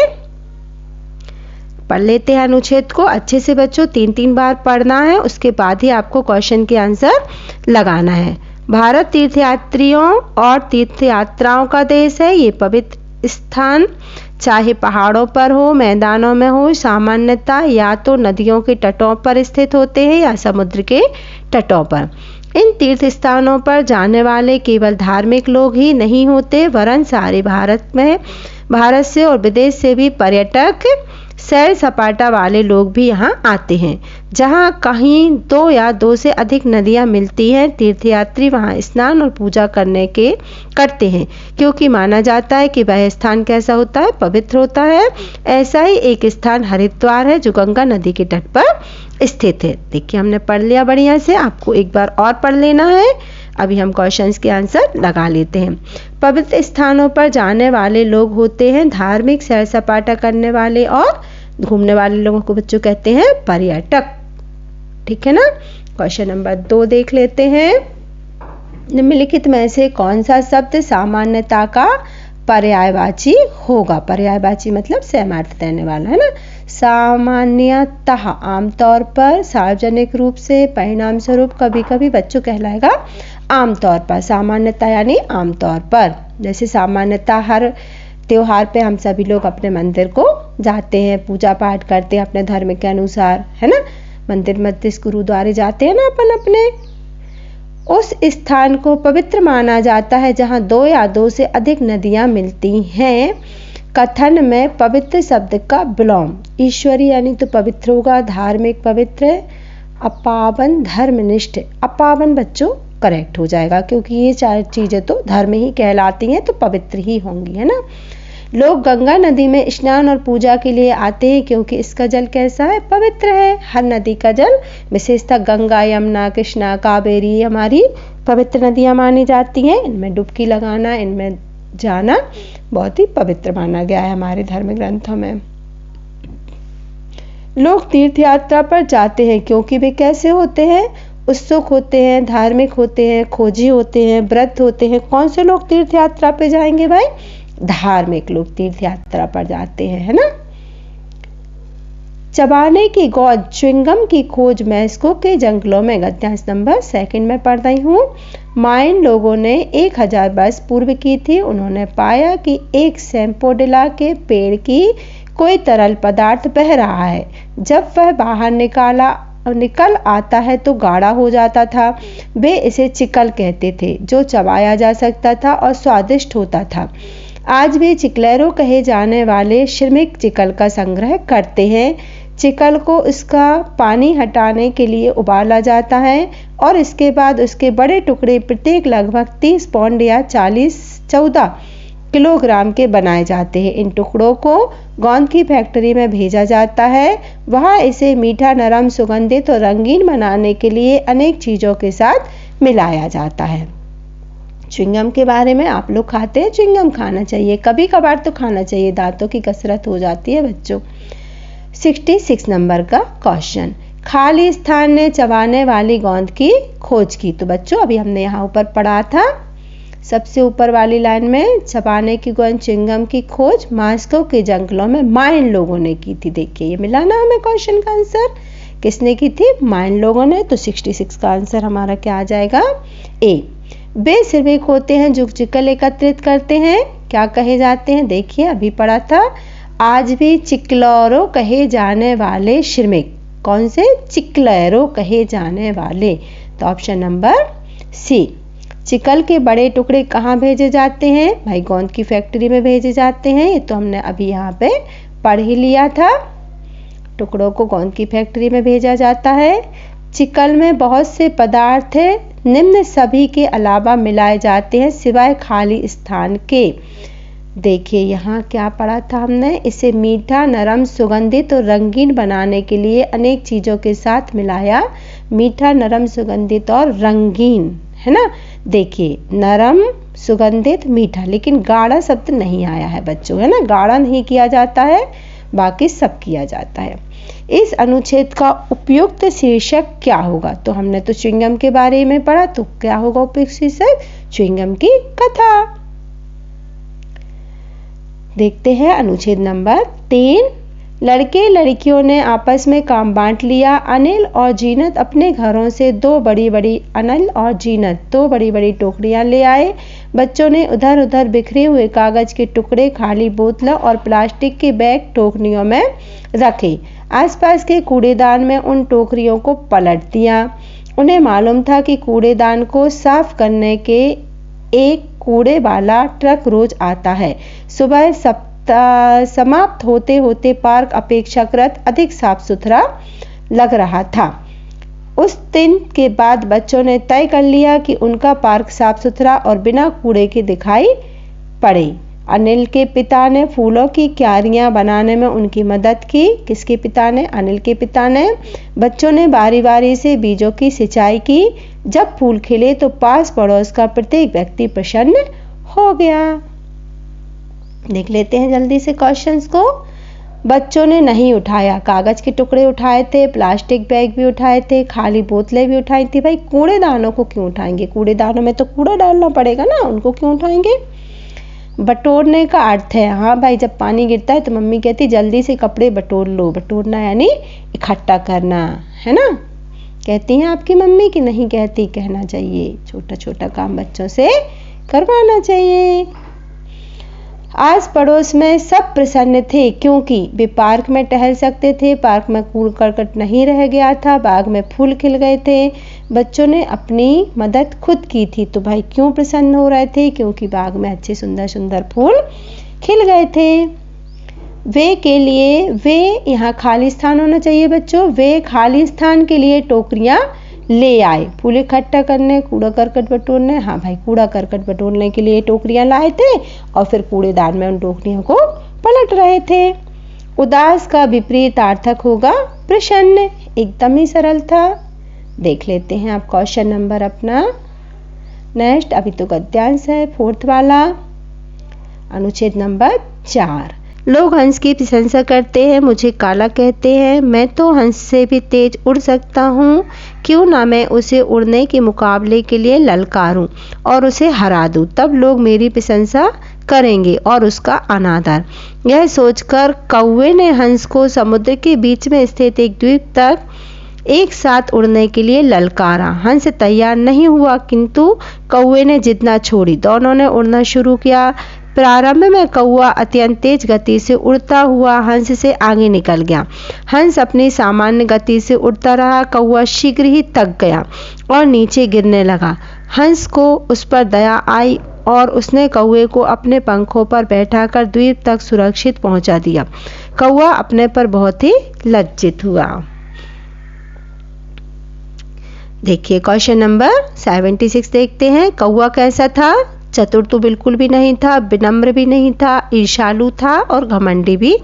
पढ़ लेते हैं अनुच्छेद को अच्छे से बच्चों, 3-3 बार पढ़ना है, उसके बाद ही आपको क्वेश्चन के आंसर लगाना है। भारत तीर्थयात्रियों और तीर्थ यात्राओं का देश है। ये पवित्र स्थान चाहे पहाड़ों पर हो, मैदानों में हो, सामान्यतः या तो नदियों के तटों पर स्थित होते हैं या समुद्र के तटों पर। इन तीर्थ स्थानों पर जाने वाले केवल धार्मिक लोग ही नहीं होते, वरन सारे भारत से और विदेश से भी पर्यटक, सैर सपाटा वाले लोग भी यहाँ आते हैं। जहाँ कहीं 2 या 2 से अधिक नदियाँ मिलती हैं, तीर्थयात्री वहाँ स्नान और पूजा करते हैं, क्योंकि माना जाता है कि वह स्थान कैसा होता है, पवित्र होता है। ऐसा ही एक स्थान हरिद्वार है, जो गंगा नदी के तट पर स्थित है। देखिए हमने पढ़ लिया बढ़िया से, आपको एक बार और पढ़ लेना है। अभी हम क्वेश्चंस के आंसर लगा लेते हैं। पवित्र स्थानों पर जाने वाले लोग होते हैं धार्मिक, सैर सपाटा करने वाले और घूमने वाले लोगों को बच्चों कहते हैं पर्यटक। ठीक है ना। क्वेश्चन नंबर 2 देख लेते हैं। निम्नलिखित में से कौन सा शब्द सामान्यता का पर्यायवाची होगा? पर्यायवाची मतलब समानार्थी देने वाला, है ना। सामान्यतः आमतौर पर, सार्वजनिक रूप से, परिणाम स्वरूप, कभी कभी बच्चों कहलाएगा आमतौर पर। सामान्यतः यानी आमतौर पर। जैसे सामान्यतः हर त्योहार पे हम सभी लोग अपने मंदिर को जाते हैं, पूजा पाठ करते हैं अपने धर्म के अनुसार, है ना। मंदिर मस्जिद गुरुद्वारे जाते हैं ना अपन अपने। उस स्थान को पवित्र माना जाता है जहाँ 2 या 2 से अधिक नदियाँ मिलती हैं। कथन में पवित्र शब्द का विलोम ईश्वरी यानी तो पवित्र होगा, धार्मिक पवित्र है, अपावन धर्मनिष्ठ। अपावन बच्चों करेक्ट हो जाएगा, क्योंकि ये 4 चीजें तो धर्म ही कहलाती हैं, तो पवित्र ही होंगी, है ना। लोग गंगा नदी में स्नान और पूजा के लिए आते हैं, क्योंकि इसका जल कैसा है, पवित्र है। हर नदी का जल, विशेषतः गंगा, यमुना, कृष्णा, कावेरी हमारी पवित्र नदियां मानी जाती हैं। इनमें डुबकी लगाना, इनमें जाना बहुत ही पवित्र माना गया है हमारे धर्म ग्रंथों में। लोग तीर्थ यात्रा पर जाते हैं क्योंकि वे कैसे होते हैं, उत्सुक होते हैं, धार्मिक होते हैं, खोजी होते हैं, व्रत होते हैं। कौन से लोग तीर्थ यात्रा पे जाएंगे भाई? धार्मिक लोग तीर्थ यात्रा पर जाते हैं, है ना। चबाने की गोंद च्युइंगम की खोज मैक्सिको के जंगलों में, गद्यांश नंबर 2 में पढ़ रही हूँ। मायन लोगों ने 1000 वर्ष पूर्व की थी। उन्होंने पाया कि एक सैम्पोडिला के पेड़ की कोई तरल पदार्थ बह रहा है। जब वह बाहर निकल आता है तो गाढ़ा हो जाता था। वे इसे चिकल कहते थे, जो चबाया जा सकता था और स्वादिष्ट होता था। आज भी चिकलेरो कहे जाने वाले श्रमिक चिकल का संग्रह करते हैं। चिकल को उसका पानी हटाने के लिए उबाला जाता है और इसके बाद उसके बड़े टुकड़े प्रत्येक लगभग 30 पाउंड या 14 किलोग्राम के बनाए जाते हैं। इन टुकड़ों को गोंद की फैक्ट्री में भेजा जाता है। वहाँ इसे मीठा, नरम, सुगंधित और रंगीन बनाने के लिए अनेक चीज़ों के साथ मिलाया जाता है। च्युइंगम के बारे में, आप लोग खाते हैं च्युइंगम? खाना चाहिए, कभी कभार तो खाना चाहिए, दांतों की कसरत हो जाती है बच्चों। 66 नंबर का क्वेश्चन, खाली स्थान ने चबाने वाली गोंद की खोज की। तो बच्चों अभी हमने यहाँ ऊपर पढ़ा था, सबसे ऊपर वाली लाइन में चबाने की गोंद च्युइंगम की खोज मैक्सिको के जंगलों में मायन लोगों ने की थी। देखिए ये मिला ना हमें क्वेश्चन का आंसर, किसने की थी? मायन लोगों ने। तो 66 का आंसर हमारा क्या आ जाएगा? ए। वे श्रमिक होते हैं जो चिकल एकत्रित करते हैं, क्या कहे जाते हैं? देखिए अभी पढ़ा था, आज भी चिकलेरो कहे जाने वाले श्रमिक। कौन से? चिकलेरो कहे जाने वाले। तो ऑप्शन नंबर सी। चिकल के बड़े टुकड़े कहाँ भेजे जाते हैं? भाई गोंद की फैक्ट्री में भेजे जाते हैं। ये तो हमने अभी यहाँ पे पढ़ ही लिया था। टुकड़ों को गोंद की फैक्ट्री में भेजा जाता है। चिकल में बहुत से पदार्थ निम्न सभी के अलावा मिलाए जाते हैं सिवाय खाली स्थान के। देखिए यहाँ क्या पढ़ा था हमने, इसे मीठा, नरम, सुगंधित और रंगीन बनाने के लिए अनेक चीज़ों के साथ मिलाया। मीठा, नरम, सुगंधित और रंगीन, है ना। देखिए नरम, सुगंधित, मीठा, लेकिन गाढ़ा शब्द नहीं आया है बच्चों, है ना। गाढ़ा नहीं किया जाता है, बाकी सब किया जाता है। इस अनुच्छेद का उपयुक्त शीर्षक क्या होगा? तो हमने तो च्युइंगम के बारे में पढ़ा, तो क्या होगा उपयुक्त शीर्षक? च्युइंगम की कथा। देखते हैं अनुच्छेद नंबर 3। लड़के लड़कियों ने आपस में काम बांट लिया। अनिल और जीनत अपने घरों से दो बड़ी बड़ी टोकरियां ले आए। बच्चों ने उधर उधर बिखरे हुए कागज के टुकड़े, खाली बोतलें और प्लास्टिक के बैग टोकरियों में रखे। आसपास के कूड़ेदान में उन टोकरियों को पलट दिया। उन्हें मालूम था कि कूड़ेदान को साफ करने के एक कूड़े वाला ट्रक रोज आता है। सुबह समाप्त होते होते पार्क अपेक्षाकृत अधिक साफ सुथरा लग रहा था। उस दिन के बाद बच्चों ने तय कर लिया कि उनका पार्क साफ सुथरा और बिना कूड़े के दिखाई पड़े। अनिल के पिता ने फूलों की क्यारियां बनाने में उनकी मदद की। किसके पिता ने? अनिल के पिता ने। बच्चों ने बारी बारी से बीजों की सिंचाई की। जब फूल खिले तो पास पड़ोस का प्रत्येक व्यक्ति प्रसन्न हो गया। देख लेते हैं जल्दी से क्वेश्चंस को। बच्चों ने नहीं उठाया, कागज के टुकड़े उठाए थे, प्लास्टिक बैग भी उठाए थे, खाली बोतलें भी उठाई थी। भाई कूड़ेदानों को क्यों उठाएंगे? कूड़ेदानों में तो कूड़ा डालना पड़ेगा ना, उनको क्यों उठाएंगे? बटोरने का अर्थ है, हाँ भाई, जब पानी गिरता है तो मम्मी कहती जल्दी से कपड़े बटोर लो। बटोरना यानी इकट्ठा करना, है ना? कहती हैं आपकी मम्मी कि नहीं कहती? कहना चाहिए। छोटा छोटा काम बच्चों से करवाना चाहिए। आस पड़ोस में सब प्रसन्न थे क्योंकि वे पार्क में टहल सकते थे। पार्क में कूड़ा करकट नहीं रह गया था। बाग में फूल खिल गए थे। बच्चों ने अपनी मदद खुद की थी। तो भाई क्यों प्रसन्न हो रहे थे? क्योंकि बाग में अच्छे सुंदर सुंदर फूल खिल गए थे। वे यहाँ खाली स्थान होना चाहिए बच्चों। वे खाली स्थान के लिए टोकरियाँ ले आए। फूल इकट्ठा करने, कूड़ा करकट बटोरने, हाँ भाई कूड़ा करकट बटोरने के लिए टोकरियां लाए थे और फिर कूड़ेदान में उन टोकरियों को पलट रहे थे। उदास का विपरीत अर्थक होगा प्रसन्न। एकदम ही सरल था। देख लेते हैं आप क्वेश्चन नंबर अपना नेक्स्ट। अभी तो गद्यांश है, 4th वाला, अनुच्छेद नंबर 4। लोग हंस की प्रशंसा करते हैं, मुझे काला कहते हैं। मैं तो हंस से भी तेज उड़ सकता हूँ। क्यों ना मैं उसे उड़ने के मुकाबले के लिए ललकारूं और उसे हरा दूं। तब लोग मेरी प्रशंसा करेंगे और उसका अनादर। यह सोचकर कौवे ने हंस को समुद्र के बीच में स्थित एक द्वीप तक एक साथ उड़ने के लिए ललकारा। हंस तैयार नहीं हुआ किंतु कौवे ने जिद न छोड़ी। दोनों ने उड़ना शुरू किया। प्रारंभ में कौवा अत्यंत तेज गति से उड़ता हुआ हंस से आगे निकल गया। हंस अपनी सामान्य गति से उड़ता रहा। कौवा शीघ्र ही थक गया और नीचे गिरने लगा। हंस को उस पर दया आई और उसने कौवे को अपने पंखों पर बैठाकर द्वीप तक सुरक्षित पहुंचा दिया। कौवा अपने पर बहुत ही लज्जित हुआ। देखिए क्वेश्चन नंबर 76 देखते हैं। कौवा कैसा था? चतुर तो बिल्कुल भी नहीं था, विनम्र भी नहीं था, ईर्ष्यालु था और घमंडी भी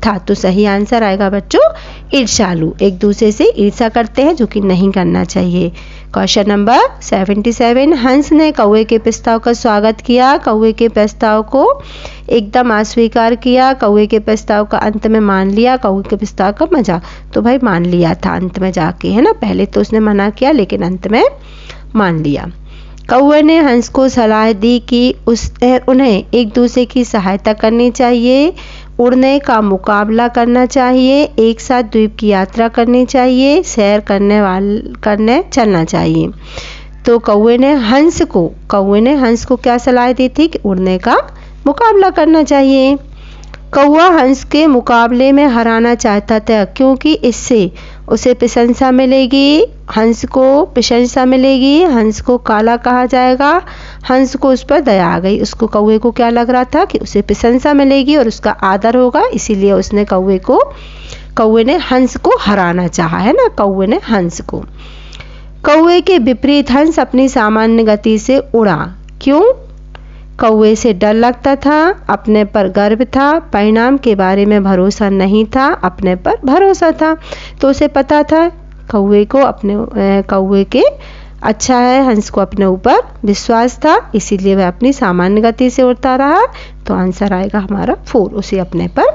था। तो सही आंसर आएगा बच्चों ईर्ष्यालु। एक दूसरे से ईर्ष्या करते हैं, जो कि नहीं करना चाहिए। Question number 77। हंस ने कौवे के प्रस्ताव का स्वागत किया। कौवे के प्रस्ताव को एकदम अस्वीकार किया। कौवे के प्रस्ताव का अंत में मान लिया। कौवे के प्रस्ताव का मजाक तो भाई मान लिया था अंत में जाके, है ना? पहले तो उसने मना किया लेकिन अंत में मान लिया। कौवे ने हंस को सलाह दी कि उन्हें एक दूसरे की सहायता करनी चाहिए, उड़ने का मुकाबला करना चाहिए, एक साथ द्वीप की यात्रा करनी चाहिए, सैर करने चलना चाहिए। तो कौवे ने हंस को क्या सलाह दी थी कि उड़ने का मुकाबला करना चाहिए। कौवा हंस के मुकाबले में हराना चाहता था क्योंकि इससे उसे प्रशंसा मिलेगी। हंस को प्रशंसा मिलेगी। हंस को काला कहा जाएगा। हंस को उस पर दया आ गई। उसको कौवे को क्या लग रहा था कि उसे प्रशंसा मिलेगी और उसका आदर होगा, इसीलिए उसने कौवे ने हंस को हराना चाहा, है ना? कौवे ने हंस को। कौवे के विपरीत हंस अपनी सामान्य गति से उड़ा। क्यों? कौवे से डर लगता था, अपने पर गर्व था, परिणाम के बारे में भरोसा नहीं था, अपने पर भरोसा था। तो उसे पता था कौवे के अच्छा है, हंस को अपने ऊपर विश्वास था, इसीलिए वह अपनी सामान्य गति से उड़ता रहा। तो आंसर आएगा हमारा 4। उसे अपने पर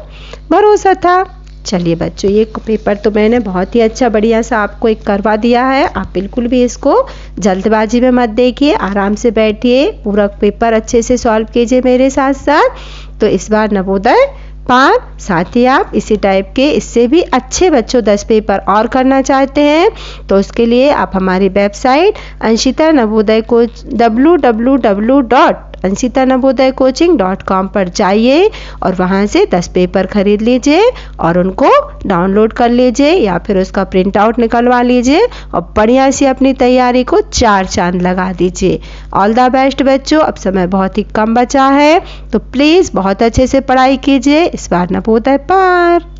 भरोसा था। चलिए बच्चों, ये पेपर तो मैंने बहुत ही अच्छा बढ़िया सा आपको एक करवा दिया है। आप बिल्कुल भी इसको जल्दबाजी में मत देखिए, आराम से बैठिए, पूरा पेपर अच्छे से सॉल्व कीजिए मेरे साथ साथ। तो इस बार नवोदय 5 साथ ही आप इसी टाइप के इससे भी अच्छे बच्चों 10 पेपर और करना चाहते हैं तो उसके लिए आप हमारी website Anshita Navodaya coach www www.anshitanavodayacoaching.com पर जाइए और वहाँ से 10 पेपर खरीद लीजिए और उनको डाउनलोड कर लीजिए या फिर उसका प्रिंट आउट निकलवा लीजिए और बढ़िया सी अपनी तैयारी को 4 चांद लगा दीजिए। ऑल द बेस्ट बच्चों। अब समय बहुत ही कम बचा है तो प्लीज़ बहुत अच्छे से पढ़ाई कीजिए। इस बार नवोदय पार।